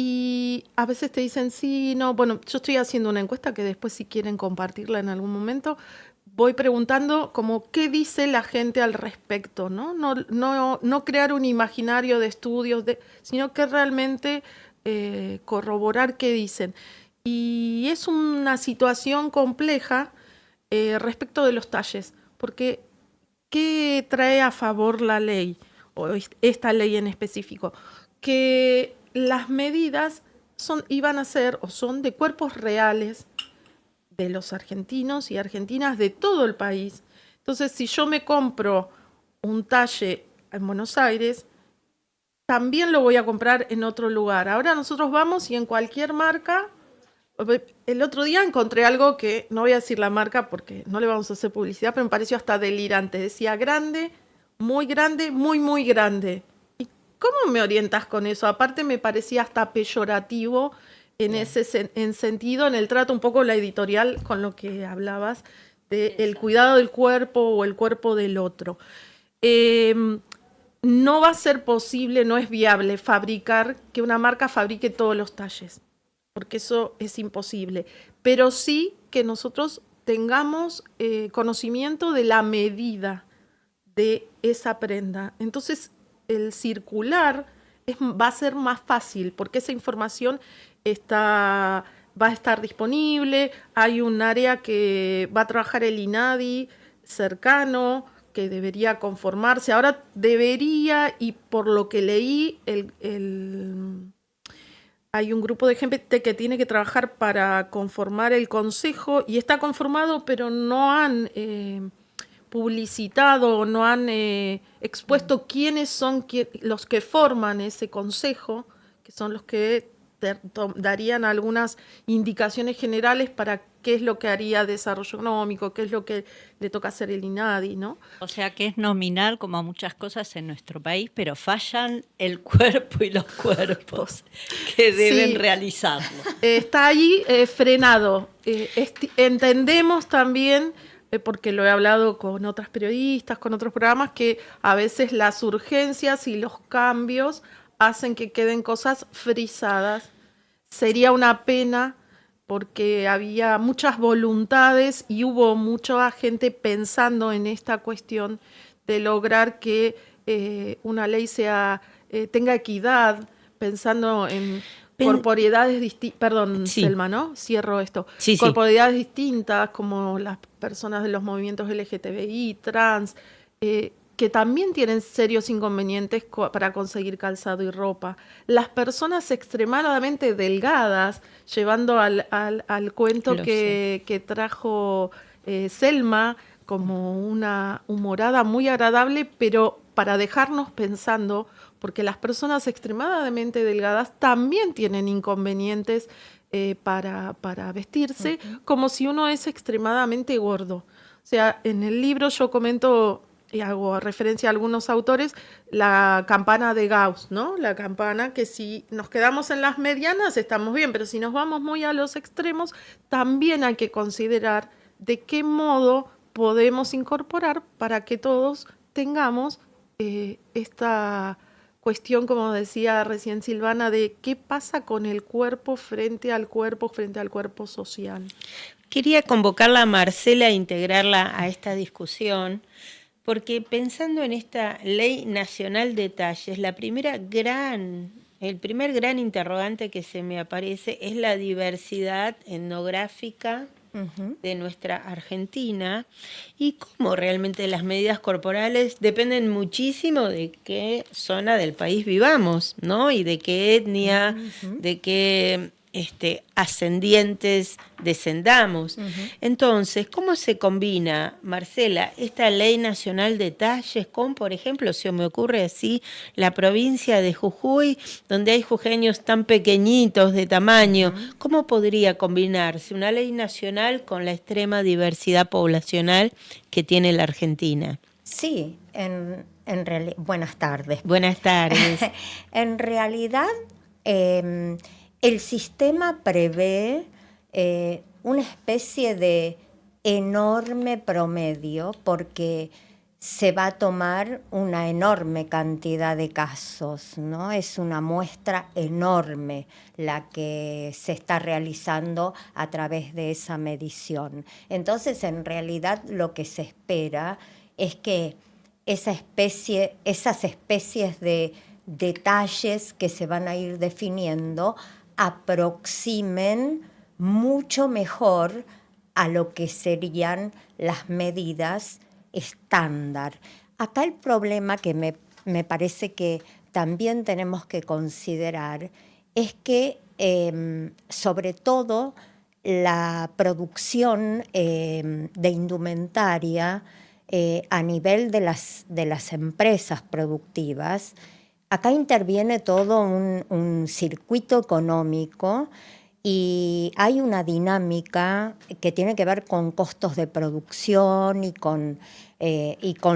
Y a veces te dicen, sí, no, bueno, yo estoy haciendo una encuesta que después si quieren compartirla en algún momento, voy preguntando como qué dice la gente al respecto, ¿no? No crear un imaginario de estudios, sino que realmente corroborar qué dicen. Y es una situación compleja respecto de los talles, porque ¿qué trae a favor la ley, o esta ley en específico? Que las medidas iban a ser o son de cuerpos reales de los argentinos y argentinas de todo el país. Entonces, si yo me compro un talle en Buenos Aires, también lo voy a comprar en otro lugar. Ahora nosotros vamos y en cualquier marca, el otro día encontré algo que, no voy a decir la marca porque no le vamos a hacer publicidad, pero me pareció hasta delirante. Decía grande, muy grande, muy, muy grande. ¿Cómo me orientas con eso? Aparte me parecía hasta peyorativo en sentido, en el trato, un poco la editorial con lo que hablabas, del cuidado del cuerpo o el cuerpo del otro. No va a ser posible, no es viable que una marca fabrique todos los talles, porque eso es imposible. Pero sí que nosotros tengamos conocimiento de la medida de esa prenda. Entonces, el circular va a ser más fácil porque esa información va a estar disponible. Hay un área que va a trabajar el INADI cercano que debería conformarse. Ahora debería, y por lo que leí, hay un grupo de gente que tiene que trabajar para conformar el consejo y está conformado, pero no han publicitado, no han expuesto quiénes son los que forman ese consejo, que son los que darían algunas indicaciones generales para qué es lo que haría desarrollo económico, qué es lo que le toca hacer el INADI, ¿no? O sea que es nominal como muchas cosas en nuestro país, pero fallan el cuerpo y los cuerpos que deben realizarlo. Está ahí frenado. Entendemos también, porque lo he hablado con otras periodistas, con otros programas, que a veces las urgencias y los cambios hacen que queden cosas frisadas. Sería una pena porque había muchas voluntades y hubo mucha gente pensando en esta cuestión de lograr que una ley tenga equidad, pensando en corporeidades distintas, perdón, Sí. Selma, ¿no? Cierro esto. Sí, sí. Corporeidades distintas, como las personas de los movimientos LGTBI, trans, que también tienen serios inconvenientes para conseguir calzado y ropa. Las personas extremadamente delgadas, llevando al cuento que trajo Selma como una humorada muy agradable, pero para dejarnos pensando, porque las personas extremadamente delgadas también tienen inconvenientes para vestirse, como si uno es extremadamente gordo. O sea, en el libro yo comento y hago referencia a algunos autores, la campana de Gauss, ¿no? La campana que si nos quedamos en las medianas estamos bien, pero si nos vamos muy a los extremos, también hay que considerar de qué modo podemos incorporar para que todos tengamos esta cuestión, como decía recién Silvana, de qué pasa con el cuerpo frente al cuerpo social. Quería convocarla a Marcela a integrarla a esta discusión, porque pensando en esta Ley Nacional de Talles, el primer gran interrogante que se me aparece es la diversidad etnográfica de nuestra Argentina y cómo realmente las medidas corporales dependen muchísimo de qué zona del país vivamos, ¿no? Y de qué etnia, de qué ascendientes descendamos. Entonces, ¿cómo se combina, Marcela, esta Ley Nacional de Talles con, por ejemplo, se me ocurre así, la provincia de Jujuy, donde hay jujeños tan pequeñitos de tamaño? ¿Cómo podría combinarse una ley nacional con la extrema diversidad poblacional que tiene la Argentina? Sí, en realidad, buenas tardes. Buenas tardes. En realidad, el sistema prevé una especie de enorme promedio porque se va a tomar una enorme cantidad de casos, ¿no? Es una muestra enorme la que se está realizando a través de esa medición. Entonces, en realidad, lo que se espera es que esas especies de detalles que se van a ir definiendo aproximen mucho mejor a lo que serían las medidas estándar. Acá el problema que me parece que también tenemos que considerar es que sobre todo la producción de indumentaria a nivel de las empresas productivas, acá interviene todo un circuito económico y hay una dinámica que tiene que ver con costos de producción y con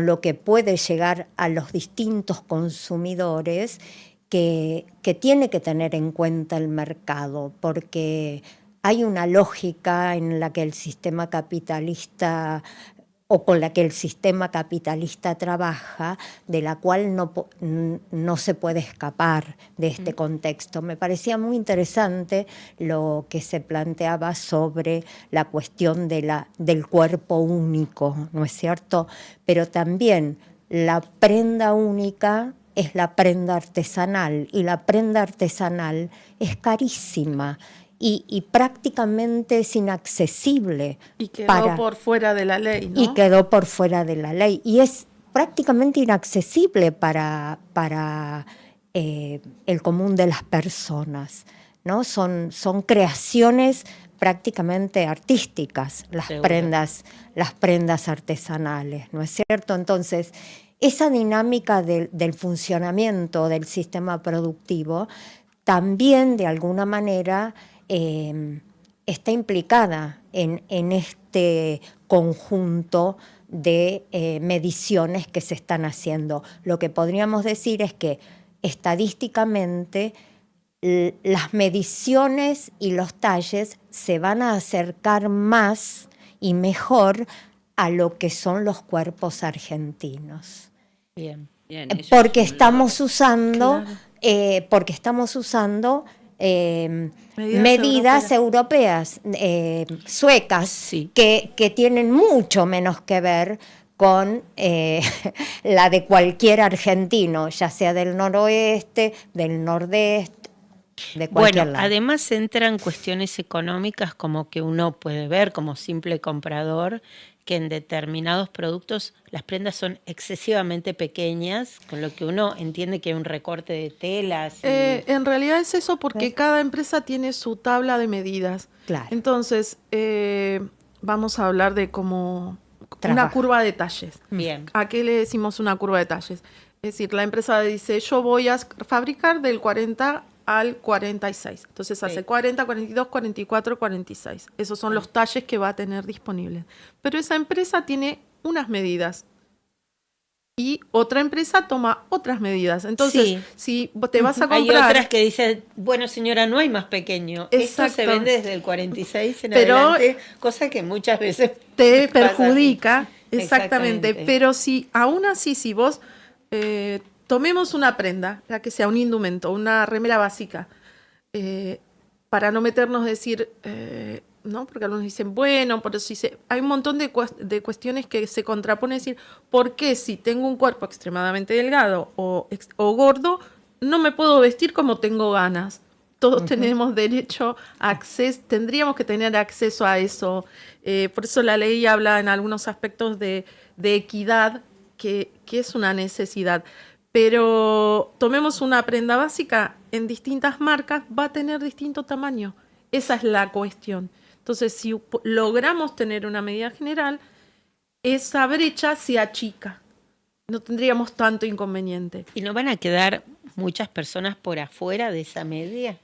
lo que puede llegar a los distintos consumidores que tiene que tener en cuenta el mercado, porque hay una lógica en la que el sistema capitalista o con la que el sistema capitalista trabaja, de la cual no se puede escapar de este contexto. Me parecía muy interesante lo que se planteaba sobre la cuestión del cuerpo único, ¿no es cierto? Pero también la prenda única es la prenda artesanal, y la prenda artesanal es carísima. Y prácticamente es inaccesible. Y quedó por fuera de la ley, ¿no? Y quedó por fuera de la ley. Y es prácticamente inaccesible para el común de las personas, ¿no? Son creaciones prácticamente artísticas, las prendas artesanales, ¿no es cierto? Entonces, esa dinámica del funcionamiento del sistema productivo también, de alguna manera, está implicada en este conjunto de mediciones que se están haciendo. Lo que podríamos decir es que estadísticamente las mediciones y los talles se van a acercar más y mejor a lo que son los cuerpos argentinos. Bien. Porque estamos usando medidas europeas, suecas, Sí. que tienen mucho menos que ver con la de cualquier argentino, ya sea del noroeste, del nordeste, de cualquier Bueno, lado. además entran cuestiones económicas como que uno puede ver como simple comprador que en determinados productos las prendas son excesivamente pequeñas, con lo que uno entiende que hay un recorte de telas. En realidad es eso porque ¿Ves? cada empresa tiene su tabla de medidas. Claro. Entonces, vamos a hablar de como una Trabaja. curva de talles. Bien. ¿A qué le decimos una curva de talles? Es decir, la empresa dice, yo voy a fabricar del 40 al 46. Entonces Sí. hace 40, 42, 44, 46. Esos son los talles que va a tener disponibles. Pero esa empresa tiene unas medidas. Y otra empresa toma otras medidas. Entonces, Sí. si vos te vas a Hay comprar... otras que dicen, bueno señora, no hay más pequeño. Esto se Exacto. vende desde el 46 en Pero- adelante, cosa que muchas veces te pasa perjudica, así. exactamente. Pero si aún así, si vos tomemos una prenda, ya que sea un indumento, una remera básica, para no meternos decir, ¿no? Porque algunos dicen, bueno, pero si hay un montón de cuestiones que se contraponen, decir, ¿por qué si tengo un cuerpo extremadamente delgado o gordo, no me puedo vestir como tengo ganas? Todos tenemos derecho a acceso, tendríamos que tener acceso a eso. Por eso la ley habla en algunos aspectos de equidad, que es una necesidad. Pero tomemos una prenda básica, en distintas marcas va a tener distinto tamaño. Esa es la cuestión. Entonces, si logramos tener una medida general, esa brecha se achica. No tendríamos tanto inconveniente. ¿Y no van a quedar muchas personas por afuera de esa media?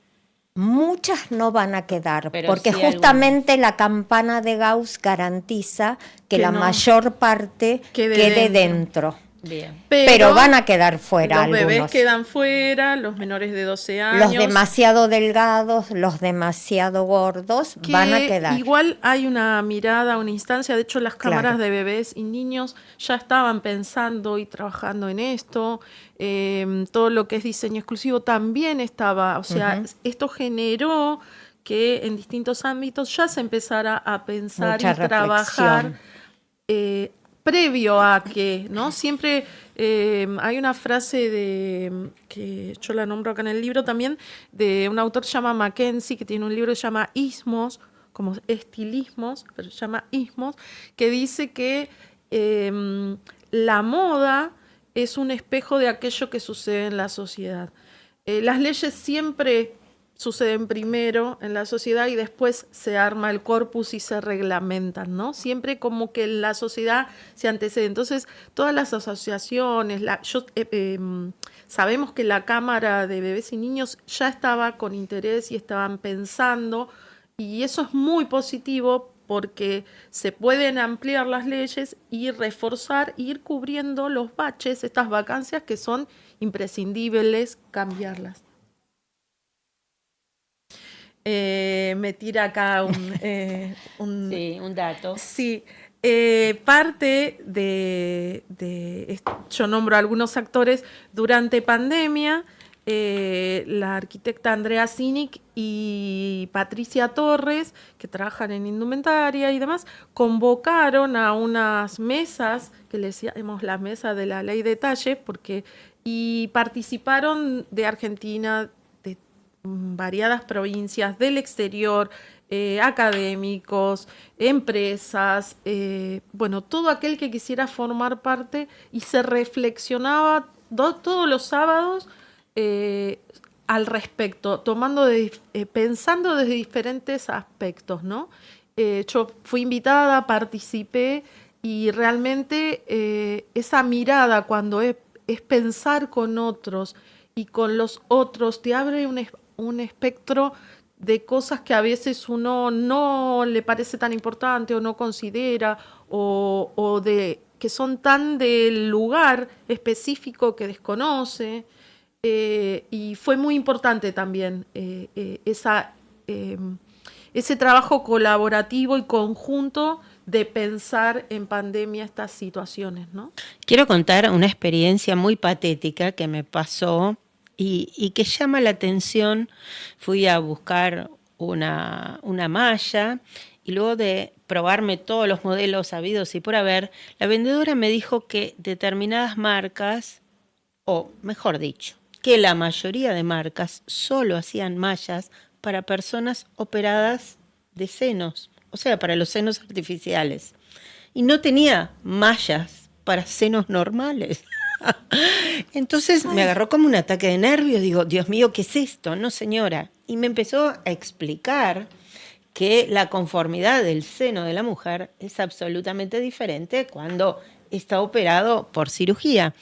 Muchas no van a quedar, Pero porque sí justamente la campana de Gauss garantiza que Que la no mayor parte quede quede dentro. dentro. Bien. Pero van a quedar fuera los algunos. bebés quedan fuera, los menores de 12 años. Los demasiado delgados, los demasiado gordos que van a quedar. igual hay una mirada, una instancia. De hecho, las cámaras Claro. de bebés y niños ya estaban pensando y trabajando en esto. Todo lo que es diseño exclusivo también estaba. O sea, esto generó que en distintos ámbitos ya se empezara a pensar Mucha y trabajar previo a que, ¿no? Siempre hay una frase que yo la nombro acá en el libro también, de un autor que se llama Mackenzie, que tiene un libro que se llama Ismos, como estilismos, pero se llama Ismos, que dice que la moda es un espejo de aquello que sucede en la sociedad. Las leyes siempre suceden primero en la sociedad y después se arma el corpus y se reglamentan, ¿no? Siempre como que la sociedad se antecede. Entonces, todas las asociaciones, sabemos que la Cámara de Bebés y Niños ya estaba con interés y estaban pensando, y eso es muy positivo porque se pueden ampliar las leyes y reforzar, ir cubriendo los baches, estas vacancias que son imprescindibles cambiarlas. Me tira acá Sí, un dato. Sí, parte yo nombro a algunos actores durante pandemia, la arquitecta Andrea Sinic y Patricia Torres, que trabajan en indumentaria y demás, convocaron a unas mesas, que le decíamos la mesa de la ley de talles, y participaron de Argentina, de variadas provincias, del exterior, académicos, empresas, bueno, todo aquel que quisiera formar parte, y se reflexionaba todos los sábados al respecto, pensando desde diferentes aspectos, ¿no? Yo fui invitada, participé, y realmente esa mirada cuando es pensar con otros y con los otros, te abre un espectro de cosas que a veces uno no le parece tan importante o no considera, o de que son tan del lugar específico que desconoce. Y fue muy importante también ese trabajo colaborativo y conjunto de pensar en pandemia estas situaciones, ¿no? Quiero contar una experiencia muy patética que me pasó y que llama la atención. Fui a buscar una malla y luego de probarme todos los modelos habidos y por haber, la vendedora me dijo que determinadas marcas, o mejor dicho, que la mayoría de marcas solo hacían mallas para personas operadas de senos, o sea, para los senos artificiales. Y no tenía mallas para senos normales. Entonces me agarró como un ataque de nervios. Digo, Dios mío, ¿qué es esto? No, señora. Y me empezó a explicar que la conformidad del seno de la mujer es absolutamente diferente cuando está operado por cirugía.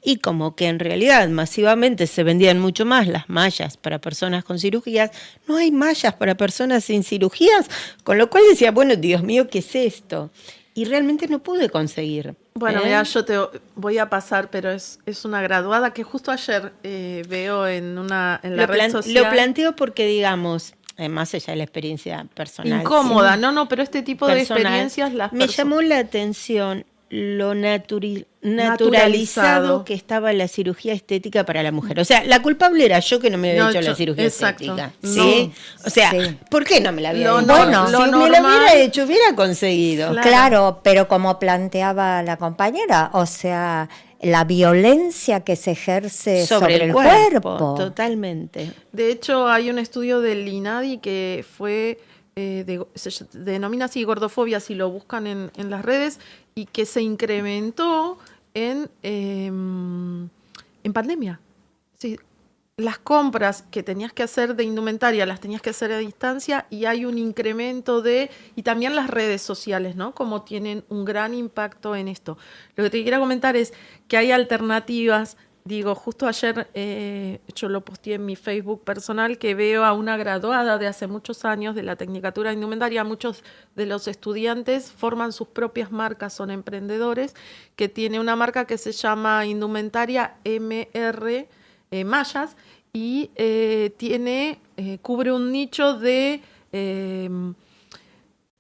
Y como que en realidad masivamente se vendían mucho más las mallas para personas con cirugías, no hay mallas para personas sin cirugías, con lo cual decía, bueno, Dios mío, ¿qué es esto? Y realmente no pude conseguir. Bueno, mira, yo te voy a pasar, pero es una graduada que justo ayer veo en la red social. Lo planteo porque, digamos, más allá de la experiencia personal. Incómoda, ¿sí? No, pero este tipo personal, de experiencias me llamó la atención lo naturalizado que estaba la cirugía estética para la mujer. O sea, la culpable era yo que no me había hecho la cirugía estética. ¿Sí? O sea, ¿por qué no me la había hecho? Bueno, si me la hubiera hecho, hubiera conseguido. Claro, pero como planteaba la compañera, o sea, la violencia que se ejerce sobre el cuerpo. Totalmente. De hecho, hay un estudio del INADI que fue... se denomina así gordofobia, si lo buscan en las redes, y que se incrementó en pandemia. Sí, las compras que tenías que hacer de indumentaria las tenías que hacer a distancia y hay un incremento y también las redes sociales, ¿no? Como tienen un gran impacto en esto. Lo que te quiero comentar es que hay alternativas. Digo, justo ayer yo lo posteé en mi Facebook personal, que veo a una graduada de hace muchos años de la Tecnicatura de Indumentaria. Muchos de los estudiantes forman sus propias marcas, son emprendedores, que tiene una marca que se llama Indumentaria MR Mallas y cubre un nicho de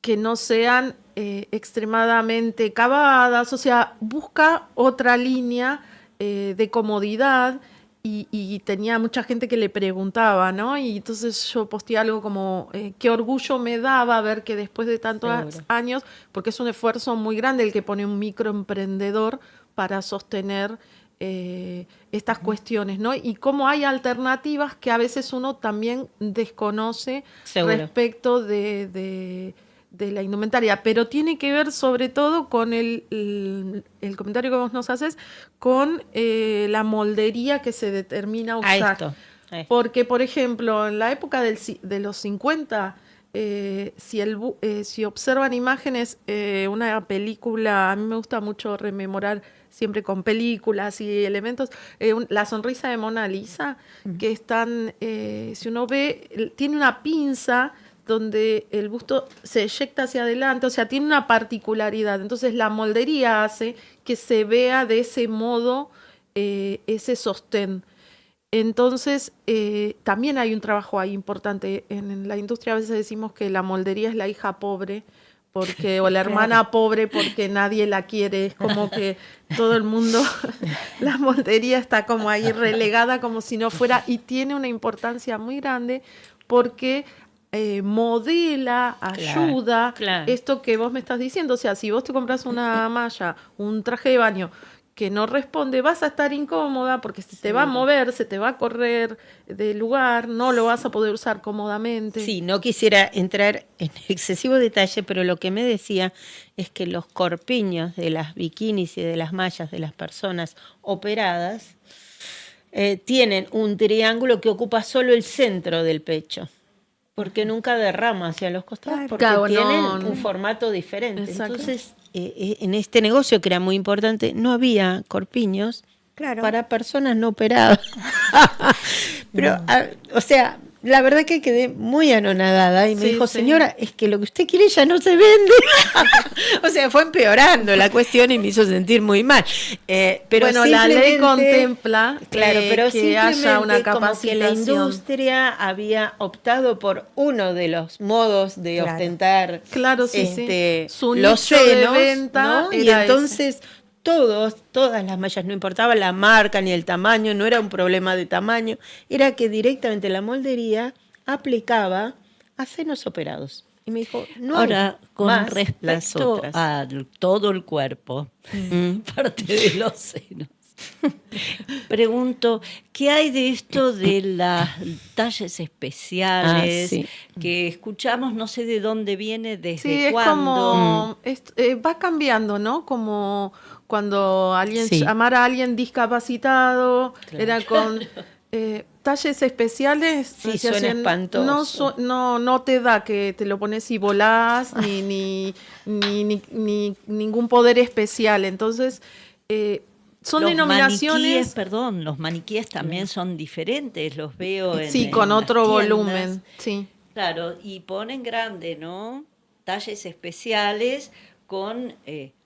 que no sean extremadamente cavadas, o sea, busca otra línea de comodidad y tenía mucha gente que le preguntaba, ¿no? Y entonces yo posteé algo como qué orgullo me daba ver que después de tantos años, porque es un esfuerzo muy grande el que pone un microemprendedor para sostener estas cuestiones, ¿no? Y cómo hay alternativas que a veces uno también desconoce respecto de la indumentaria, pero tiene que ver sobre todo con el comentario que vos nos haces, con la moldería que se determina usar. Esto. Porque, por ejemplo, en la época de los 50, si observan imágenes, una película, a mí me gusta mucho rememorar siempre con películas y elementos, la sonrisa de Mona Lisa, que están, si uno ve, tiene una pinza donde el busto se eyecta hacia adelante, o sea, tiene una particularidad. Entonces la moldería hace que se vea de ese modo ese sostén. Entonces también hay un trabajo ahí importante. En la industria a veces decimos que la moldería es la hija pobre, o la hermana pobre porque nadie la quiere. Es como que todo el mundo, la moldería está como ahí relegada como si no fuera, y tiene una importancia muy grande porque modela, ayuda, esto que vos me estás diciendo. O sea, si vos te compras una malla, un traje de baño que no responde, vas a estar incómoda porque se te va a mover, se te va a correr del lugar, no lo vas a poder usar cómodamente. Sí, no quisiera entrar en excesivo detalle, pero lo que me decía es que los corpiños de las bikinis y de las mallas de las personas operadas tienen un triángulo que ocupa solo el centro del pecho, porque nunca derrama hacia los costados, porque tienen un formato diferente. Exacto. Entonces, en este negocio que era muy importante, no había corpiños para personas no operadas. Pero, o sea, la verdad que quedé muy anonadada y me dijo, señora, es que lo que usted quiere ya no se vende. O sea, fue empeorando la cuestión y me hizo sentir muy mal. Pero bueno, la ley contempla pero que haya una capacitación. Como que la industria había optado por uno de los modos de ostentar su los nicho senos, de venta, ¿no? Y entonces todas las mallas, no importaba la marca ni el tamaño, no era un problema de tamaño, era que directamente la moldería aplicaba a senos operados. Y me dijo, no Ahora, hay con más las respecto otras. a todo el cuerpo, parte de los senos, pregunto, ¿qué hay de esto de las talles especiales Sí. que escuchamos? No sé de dónde viene, Sí, desde es cuándo. como, va cambiando, ¿no? Como cuando alguien Sí. llamar a alguien discapacitado, Claro. era con talles especiales. Sí, decía, suena espantoso. no te da que te lo pones y volás, ni ningún poder especial. Entonces, son Los denominaciones, los maniquíes también son diferentes, los veo sí, en con las otro tiendas. volumen, sí. Claro, y ponen grande, ¿no? Talles especiales con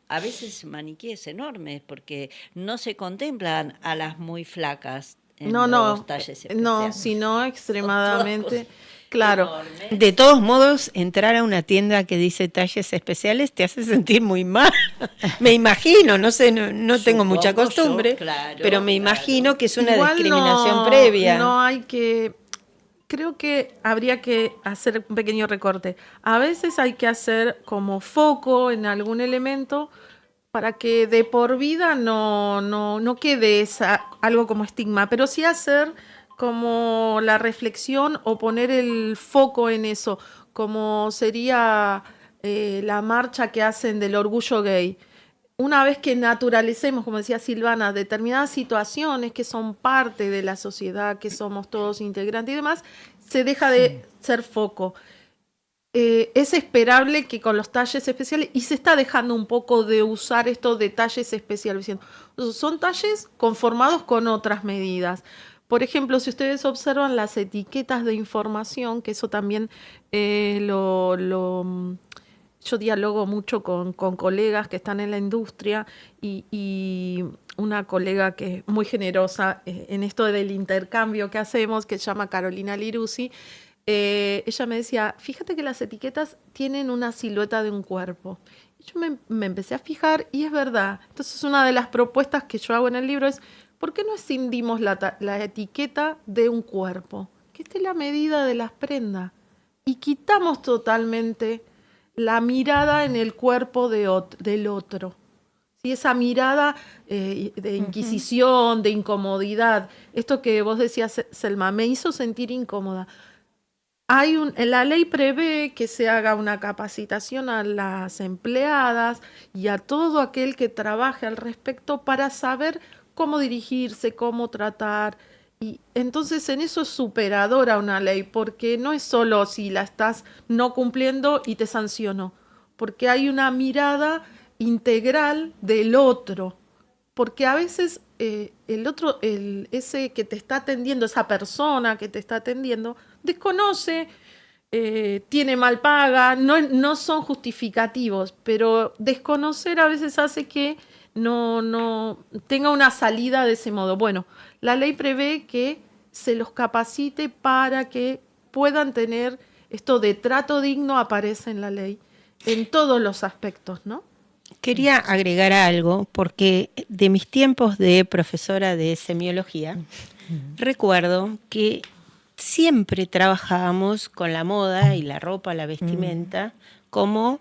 a veces maniquíes enormes, porque no se contemplan a las muy flacas en No, los talles especiales. no, sino Son extremadamente, todas cosas claro. enormes. De todos modos, entrar a una tienda que dice talles especiales te hace sentir muy mal. Me imagino, no sé, no tengo mucha Supongo yo, costumbre, claro, pero me claro. imagino que es una Igual discriminación previa. No hay que. Creo que habría que hacer un pequeño recorte. A veces hay que hacer como foco en algún elemento para que de por vida no quede algo como estigma, pero sí hacer como la reflexión o poner el foco en eso, como sería la marcha que hacen del orgullo gay. Una vez que naturalicemos, como decía Silvana, determinadas situaciones que son parte de la sociedad, que somos todos integrantes y demás, se deja de ser foco. Es esperable que con los talles especiales, y se está dejando un poco de usar estos detalles especiales, son talles conformados con otras medidas. Por ejemplo, si ustedes observan las etiquetas de información, que eso también yo dialogo mucho con colegas que están en la industria y una colega que es muy generosa en esto del intercambio que hacemos, que se llama Carolina Liruzzi. Ella me decía, fíjate que las etiquetas tienen una silueta de un cuerpo. Y yo me empecé a fijar y es verdad. Entonces una de las propuestas que yo hago en el libro es, ¿por qué no escindimos la etiqueta de un cuerpo? Que esté la medida de las prendas. Y quitamos totalmente la mirada en el cuerpo del otro. ¿Sí? Esa mirada de inquisición, de incomodidad. Esto que vos decías, Selma, me hizo sentir incómoda. La ley prevé que se haga una capacitación a las empleadas y a todo aquel que trabaje al respecto para saber cómo dirigirse, cómo tratar. Y entonces en eso es superadora una ley, porque no es solo si la estás no cumpliendo y te sanciono, porque hay una mirada integral del otro. Porque a veces el otro, ese que te está atendiendo, esa persona que te está atendiendo, desconoce, tiene mal paga, no son justificativos, pero desconocer a veces hace que no tenga una salida de ese modo. Bueno, la ley prevé que se los capacite para que puedan tener esto de trato digno, aparece en la ley, en todos los aspectos, ¿no? Quería agregar algo, porque de mis tiempos de profesora de semiología, recuerdo que siempre trabajábamos con la moda y la ropa, la vestimenta, como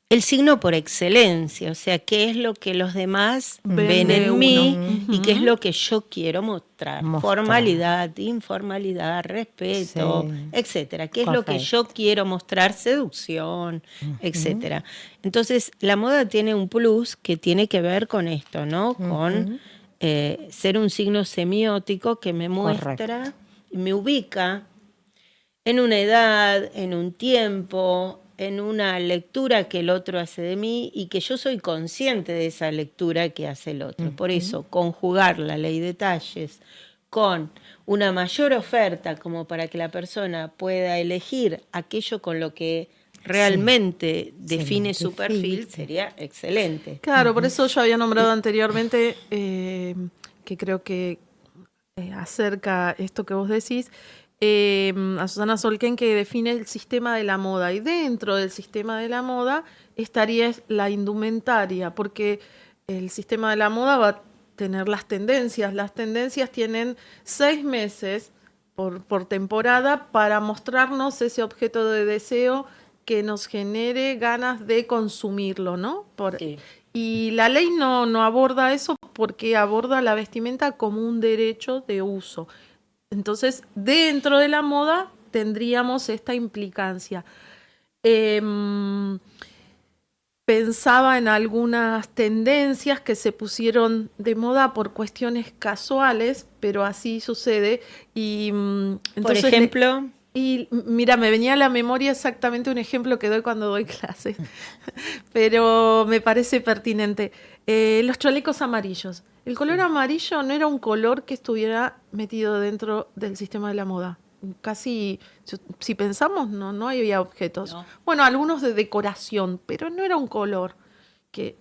el signo por excelencia, o sea, qué es lo que los demás ven de en mí uno. y qué es lo que yo quiero mostrar. Formalidad, informalidad, respeto, Sí. etcétera. ¿Qué es lo que Correcto. yo quiero mostrar? Seducción, etcétera. Entonces, la moda tiene un plus que tiene que ver con esto, ¿no? Con ser un signo semiótico que me muestra, me ubica en una edad, en un tiempo, en una lectura que el otro hace de mí y que yo soy consciente de esa lectura que hace el otro. Por eso, conjugar la ley de talles con una mayor oferta como para que la persona pueda elegir aquello con lo que realmente define su perfil sería excelente. Claro, por eso yo había nombrado anteriormente, que creo que acerca esto que vos decís, a Susana Solken, que define el sistema de la moda. Y dentro del sistema de la moda estaría la indumentaria, porque el sistema de la moda va a tener las tendencias. Las tendencias tienen 6 meses por temporada para mostrarnos ese objeto de deseo que nos genere ganas de consumirlo, ¿no? Sí. Y la ley no aborda eso porque aborda la vestimenta como un derecho de uso. Entonces, dentro de la moda tendríamos esta implicancia. Pensaba en algunas tendencias que se pusieron de moda por cuestiones casuales, pero así sucede. Y entonces, por ejemplo, y mira, me venía a la memoria exactamente un ejemplo que doy cuando doy clases, pero me parece pertinente. Los chalecos amarillos. El color amarillo no era un color que estuviera metido dentro del sistema de la moda. Casi, si pensamos, no había objetos. No. Bueno, algunos de decoración, pero no era un color que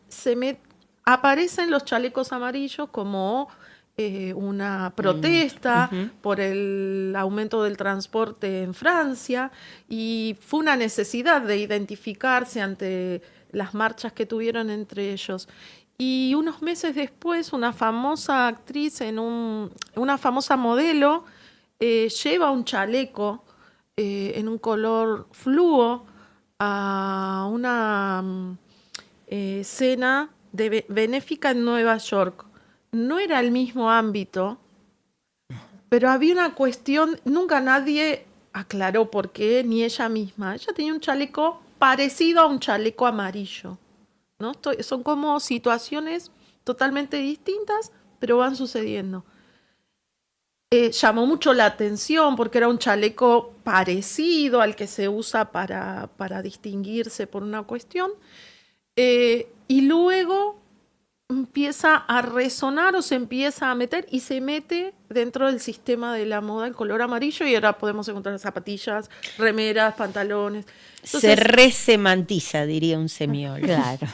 aparecen los chalecos amarillos como una protesta por el aumento del transporte en Francia, y fue una necesidad de identificarse ante las marchas que tuvieron entre ellos. Y unos meses después, una famosa actriz, una famosa modelo, lleva un chaleco en un color fluo a una cena benéfica en Nueva York. No era el mismo ámbito, pero había una cuestión, nunca nadie aclaró por qué, ni ella misma. Ella tenía un chaleco parecido a un chaleco amarillo, ¿no? Son como situaciones totalmente distintas, pero van sucediendo. Llamó mucho la atención porque era un chaleco parecido al que se usa para distinguirse por una cuestión. Y luego empieza a resonar o se empieza a meter y se mete dentro del sistema de la moda el color amarillo, y ahora podemos encontrar zapatillas, remeras, pantalones. Entonces, se resemantiza, diría un semiólogo. Claro.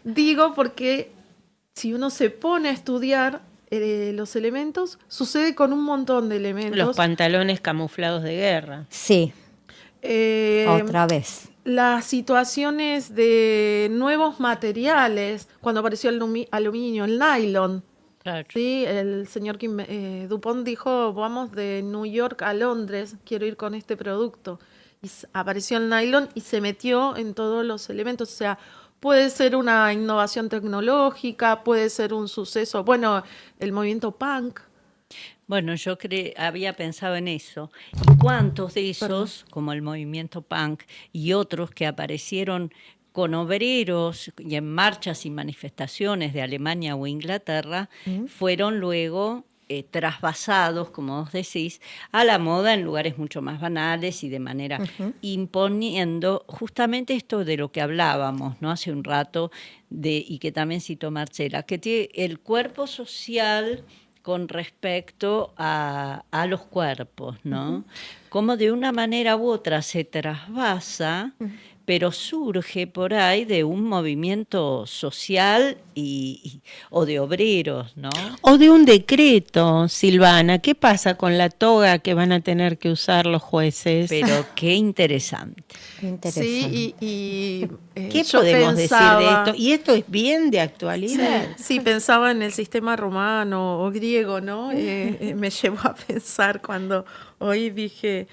digo porque si uno se pone a estudiar los elementos, sucede con un montón de elementos. Los pantalones camuflados de guerra. Sí, otra vez. Las situaciones de nuevos materiales, cuando apareció el aluminio, el nylon. Claro. Sí, el señor Dupont dijo, vamos de New York a Londres, quiero ir con este producto. Y apareció el nylon y se metió en todos los elementos. O sea, puede ser una innovación tecnológica, puede ser un suceso. Bueno, el movimiento punk. Bueno, yo había pensado en eso. ¿Y cuántos de esos, como el movimiento punk y otros que aparecieron con obreros y en marchas y manifestaciones de Alemania o Inglaterra, fueron luego trasvasados, como vos decís, a la moda en lugares mucho más banales y de manera imponiendo justamente esto de lo que hablábamos, ¿no? Hace un rato, y que también citó Marcela, que tiene el cuerpo social con respecto a los cuerpos, ¿no? Como de una manera u otra se trasvasa, pero surge por ahí de un movimiento social o de obreros, ¿no? O de un decreto, Silvana. ¿Qué pasa con la toga que van a tener que usar los jueces? Pero qué interesante. Interesante. Sí, ¿Qué yo podemos decir de pensaba- esto? ¿Y esto es bien de actualidad? Sí, pensaba en el sistema romano o griego, ¿no? Me llevó a pensar cuando hoy dije,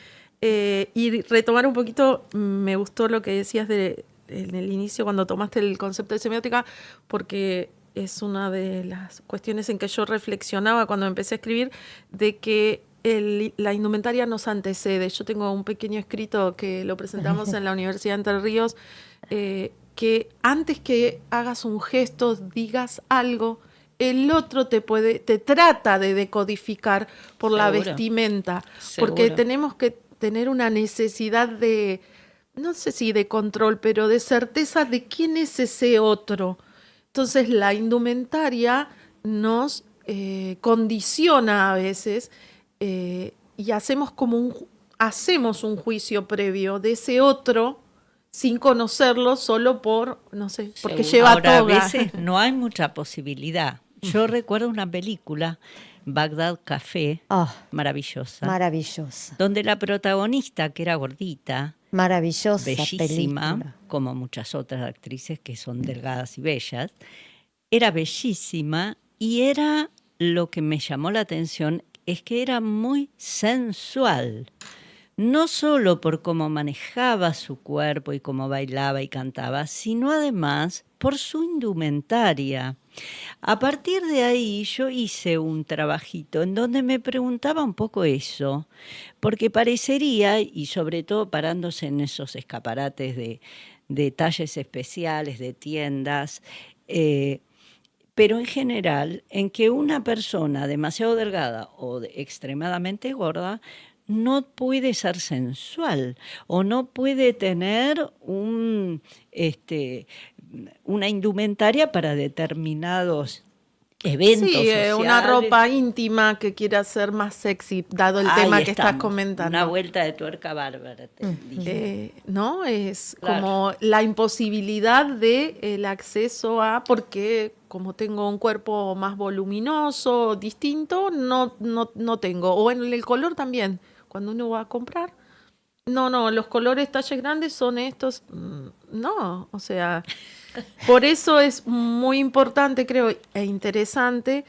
y retomar un poquito, me gustó lo que decías en el inicio cuando tomaste el concepto de semiótica, porque es una de las cuestiones en que yo reflexionaba cuando empecé a escribir, de que la indumentaria nos antecede. Yo tengo un pequeño escrito que lo presentamos en la Universidad de Entre Ríos, que antes que hagas un gesto, digas algo, el otro te trata de decodificar por la Seguro. vestimenta, Seguro. porque tenemos que tener una necesidad de, no sé si de control, pero de certeza de quién es ese otro. Entonces la indumentaria nos condiciona a veces, y hacemos un juicio previo de ese otro sin conocerlo, solo por, no sé, porque Seguro. lleva Ahora, toga. a veces no hay mucha posibilidad. Yo recuerdo una película, Bagdad Café, maravillosa, Maravillosa. donde la protagonista, que era gordita, Maravillosa bellísima, película. como muchas otras actrices que son delgadas y bellas, era bellísima y era lo que me llamó la atención, es que era muy sensual. No solo por cómo manejaba su cuerpo y cómo bailaba y cantaba, sino además por su indumentaria. A partir de ahí yo hice un trabajito en donde me preguntaba un poco eso, porque parecería, y sobre todo parándose en esos escaparates de talles especiales, de tiendas, pero en general, en que una persona demasiado delgada o extremadamente gorda no puede ser sensual o no puede tener una indumentaria para determinados eventos Sí, sociales. una ropa íntima que quiera ser más sexy, dado el tema que estás comentando. Una vuelta de tuerca bárbara, te dije. ¿No? Es Claro. como la imposibilidad de el acceso a, porque como tengo un cuerpo más voluminoso, distinto, no tengo. O en el color también, cuando uno va a comprar. No, los colores talles grandes son estos. No, o sea, por eso es muy importante, creo, e interesante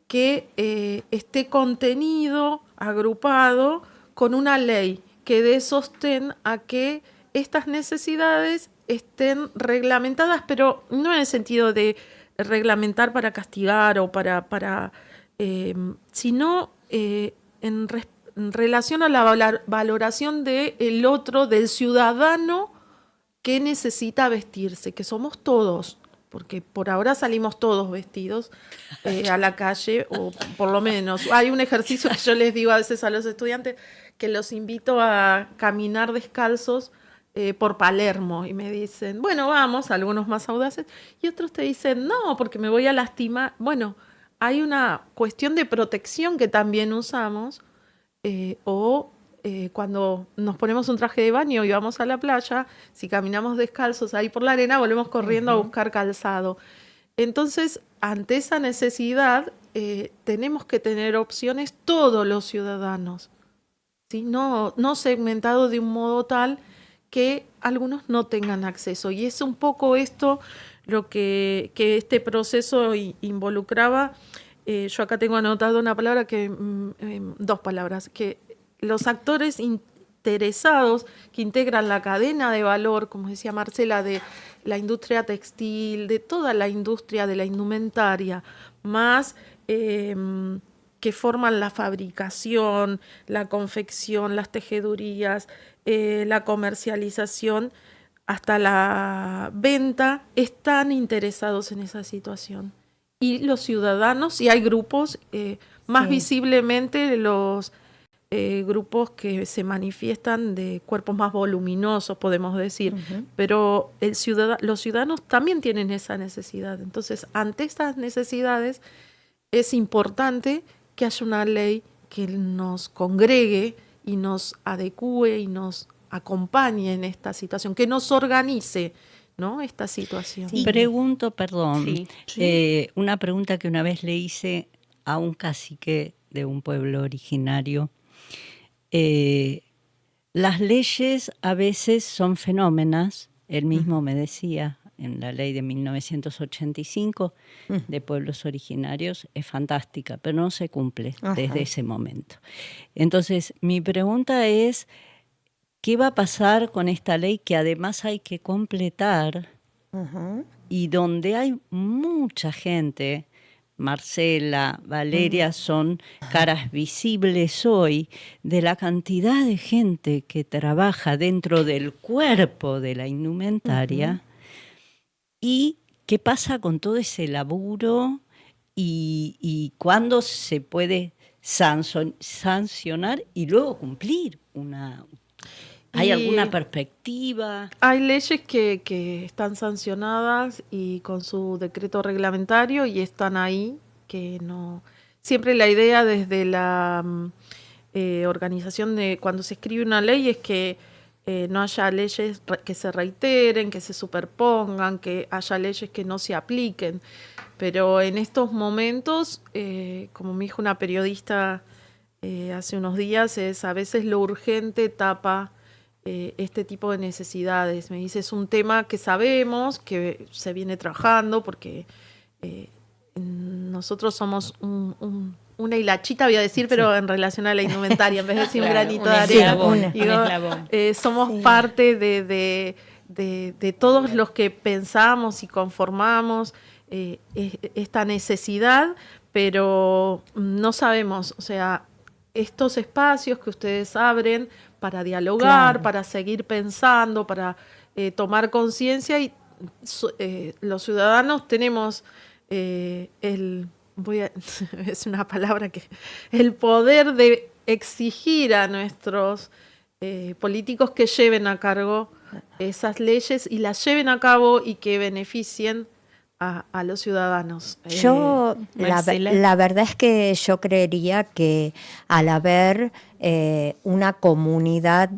que esté contenido, agrupado, con una ley que dé sostén a que estas necesidades estén reglamentadas, pero no en el sentido de reglamentar para castigar o sino en relación a la valoración del otro, del ciudadano que necesita vestirse, que somos todos, porque por ahora salimos todos vestidos a la calle, o por lo menos hay un ejercicio que yo les digo a veces a los estudiantes, que los invito a caminar descalzos por Palermo, y me dicen, bueno, vamos, algunos más audaces, y otros te dicen, no, porque me voy a lastimar. Bueno, hay una cuestión de protección que también usamos, cuando nos ponemos un traje de baño y vamos a la playa, si caminamos descalzos ahí por la arena, volvemos corriendo a buscar calzado. Entonces, ante esa necesidad, tenemos que tener opciones todos los ciudadanos, ¿sí? No segmentado de un modo tal que algunos no tengan acceso. Y es un poco esto lo que este proceso involucraba. Yo acá tengo anotado una palabra dos palabras, que los actores interesados que integran la cadena de valor, como decía Marcela, de la industria textil, de toda la industria de la indumentaria, más que forman la fabricación, la confección, las tejedurías, la comercialización, hasta la venta, están interesados en esa situación. Y los ciudadanos, y hay grupos, más visiblemente los grupos que se manifiestan de cuerpos más voluminosos, podemos decir, pero los ciudadanos también tienen esa necesidad. Entonces, ante estas necesidades, es importante que haya una ley que nos congregue y nos adecúe y nos acompañe en esta situación, que nos organice, ¿no? Esta situación. Sí. Pregunto, perdón, Sí. una pregunta que una vez le hice a un cacique de un pueblo originario. Las leyes a veces son fenómenas, él mismo me decía, en la ley de 1985 de pueblos originarios es fantástica, pero no se cumple desde ese momento. Entonces, mi pregunta es, ¿qué va a pasar con esta ley que además hay que completar y donde hay mucha gente? Marcela, Valeria son caras visibles hoy de la cantidad de gente que trabaja dentro del cuerpo de la indumentaria. ¿Y qué pasa con todo ese laburo y cuándo se puede sancionar y luego cumplir una... ¿Hay alguna perspectiva? Hay leyes que están sancionadas y con su decreto reglamentario y están ahí, que no... Siempre la idea desde la organización de cuando se escribe una ley es que no haya leyes que se reiteren, que se superpongan, que haya leyes que no se apliquen. Pero en estos momentos, como me dijo una periodista hace unos días, a veces lo urgente tapa este tipo de necesidades. Me dice, es un tema que sabemos, que se viene trabajando, porque nosotros somos una hilachita, voy a decir, pero en relación a la indumentaria, en vez de decir un granito de un arena. eslabón, Digo, un eslabón. Somos parte de todos los que pensamos y conformamos esta necesidad, pero no sabemos, o sea, estos espacios que ustedes abren para dialogar, Claro. para seguir pensando, para tomar conciencia, y los ciudadanos tenemos es una palabra que, el poder de exigir a nuestros políticos que lleven a cargo esas leyes y las lleven a cabo y que beneficien a los ciudadanos. Yo, Marcela. la verdad es que yo creería que al haber una comunidad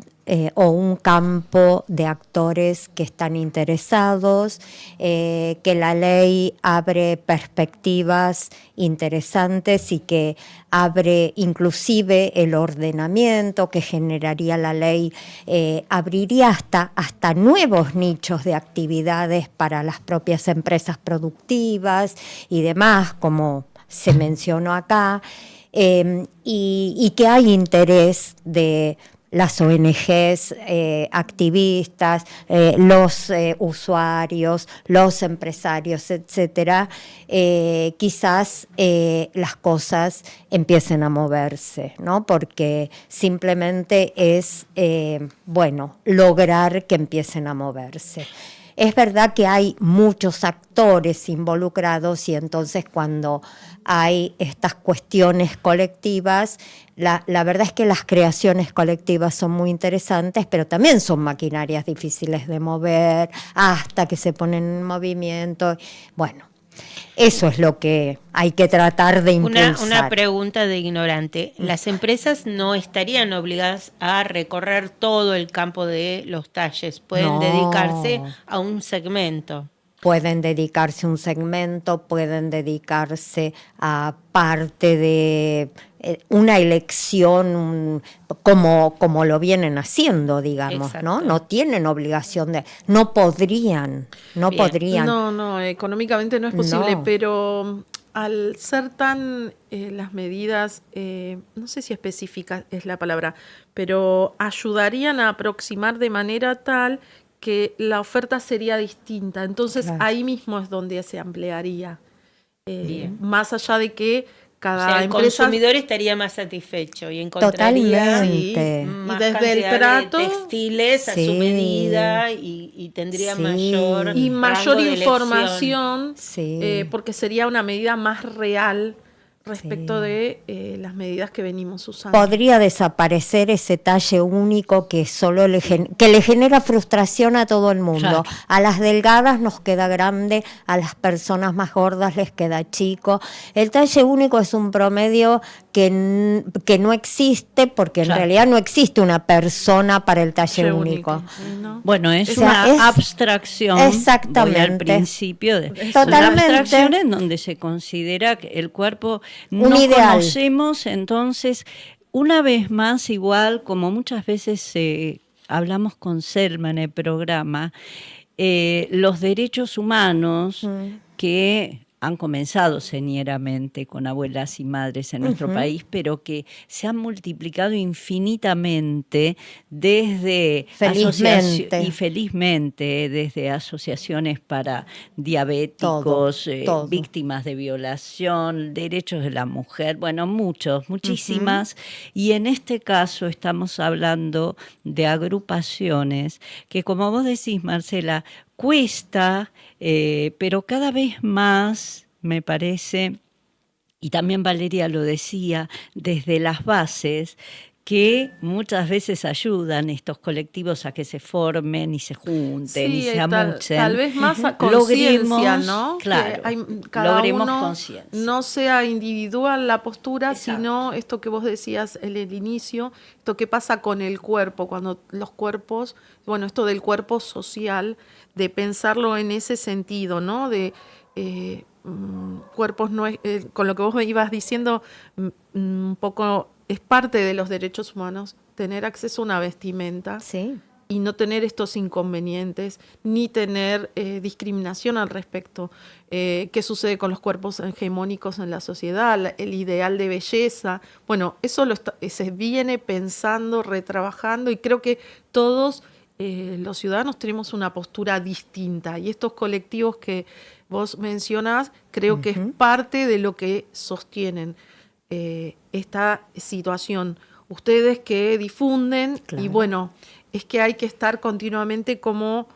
o un campo de actores que están interesados, que la ley abre perspectivas interesantes y que abre inclusive el ordenamiento que generaría la ley, abriría hasta nuevos nichos de actividades para las propias empresas productivas y demás, como se mencionó acá, y que hay interés de las ONGs, activistas, los usuarios, los empresarios, etcétera, quizás las cosas empiecen a moverse, ¿no? Porque simplemente es, lograr que empiecen a moverse. Es verdad que hay muchos actores involucrados y entonces cuando hay estas cuestiones colectivas, la verdad es que las creaciones colectivas son muy interesantes, pero también son maquinarias difíciles de mover hasta que se ponen en movimiento. Bueno, eso es lo que hay que tratar de impulsar. Una pregunta de ignorante. ¿Las empresas no estarían obligadas a recorrer todo el campo de los talles? ¿Pueden No. dedicarse a un segmento? Pueden dedicarse a un segmento, pueden dedicarse a parte de una elección, como lo vienen haciendo, digamos, Exacto. ¿no? No tienen obligación no podrían. Bien. No, económicamente no es posible, No. pero al ser tan las medidas, no sé si específica es la palabra, pero ayudarían a aproximar de manera tal que la oferta sería distinta. Entonces Claro. ahí mismo es donde se ampliaría. Bien. Más allá de que O cada sea, el empresa... consumidor estaría más satisfecho y encontraría Totalmente. más Y desde el cantidad trato... de textiles a Sí. su medida y tendría Sí. mayor Y mayor rango de elección. información, Sí. porque sería una medida más real respecto Sí. de las medidas que venimos usando. Podría desaparecer ese talle único que solo le genera frustración a todo el mundo. Claro. A las delgadas nos queda grande, a las personas más gordas les queda chico. El talle único es un promedio que no existe porque en Claro. realidad no existe una persona para el talle Talle único. ¿no? Bueno, es O sea, una es- abstracción. Exactamente. Voy al principio de Totalmente. una abstracción en donde se considera que el cuerpo Un no ideal. conocemos, entonces, una vez más, igual como muchas veces hablamos con Selma en el programa, los derechos humanos que han comenzado señeramente con abuelas y madres en nuestro país, pero que se han multiplicado infinitamente desde Felizmente. y felizmente desde asociaciones para diabéticos, Todo. víctimas de violación, derechos de la mujer, bueno, muchísimas. Y en este caso estamos hablando de agrupaciones que, como vos decís, Marcela, cuesta, pero cada vez más, me parece, y también Valeria lo decía, desde las bases, que muchas veces ayudan estos colectivos a que se formen y se junten y Sí, se amuchen. tal vez más a conciencia, Logremos, ¿no? claro, Que cada logremos uno conciencia. no sea individual la postura, Exacto. sino esto que vos decías en el inicio, esto que pasa con el cuerpo, cuando los cuerpos, bueno, esto del cuerpo social, de pensarlo en ese sentido, ¿no? De cuerpos no es, con lo que vos me ibas diciendo, un poco es parte de los derechos humanos tener acceso a una vestimenta. Sí. y no tener estos inconvenientes, ni tener discriminación al respecto. ¿Qué sucede con los cuerpos hegemónicos en la sociedad? El ideal de belleza. Bueno, eso se viene pensando, retrabajando, y creo que todos los ciudadanos tenemos una postura distinta. Y estos colectivos que vos mencionás, creo que es parte de lo que sostienen esta situación. Ustedes que difunden, claro. Y bueno, es que hay que estar continuamente como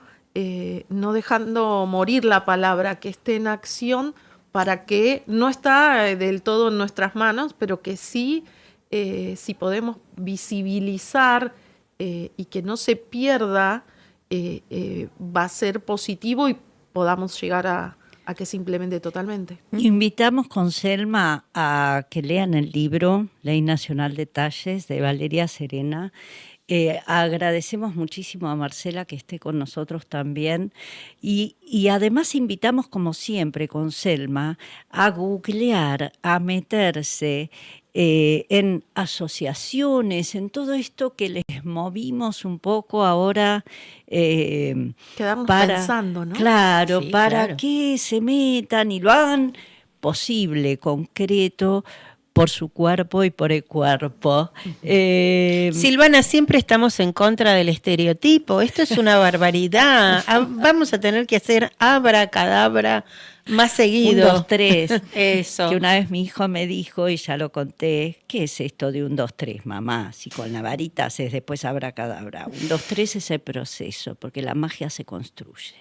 no dejando morir la palabra, que esté en acción, para que no está del todo en nuestras manos, pero que sí, si podemos visibilizar y que no se pierda, va a ser positivo y podamos llegar a que se implemente totalmente. Invitamos con Selma a que lean el libro Ley Nacional de Talles de Valeria Serena. Agradecemos muchísimo a Marcela que esté con nosotros también y además invitamos, como siempre con Selma, a googlear, a meterse en asociaciones, en todo esto que les movimos un poco ahora. Quedarnos pensando, ¿no? Claro, Sí, para claro. que se metan y lo hagan posible, concreto, por su cuerpo y por el cuerpo. Silvana, siempre estamos en contra del estereotipo. Esto es una barbaridad. Vamos a tener que hacer abracadabra más seguido. 1, 2, 3. Eso. Que una vez mi hijo me dijo, y ya lo conté, ¿qué es esto de 1, 2, 3, mamá? Si con la varita haces después abracadabra. 1, 2, 3 es el proceso, porque la magia se construye.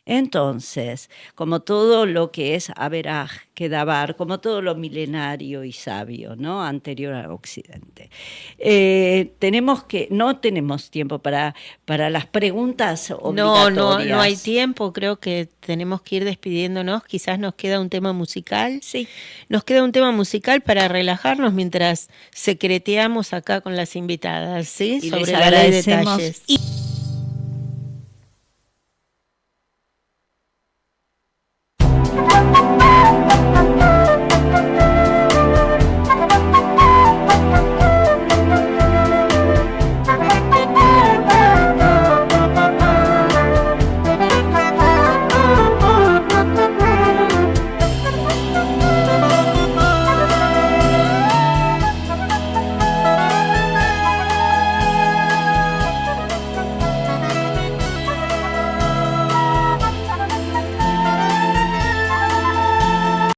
Entonces, como todo lo que es Averaj, Kedabar, como todo lo milenario y sabio, ¿no? Anterior al Occidente. No tenemos tiempo para las preguntas obligatorias. No hay tiempo, creo que tenemos que ir despidiéndonos. Quizás nos queda un tema musical. Sí. Nos queda un tema musical para relajarnos mientras secreteamos acá con las invitadas, ¿sí? Y sobre les la ley de agradecemos. talles.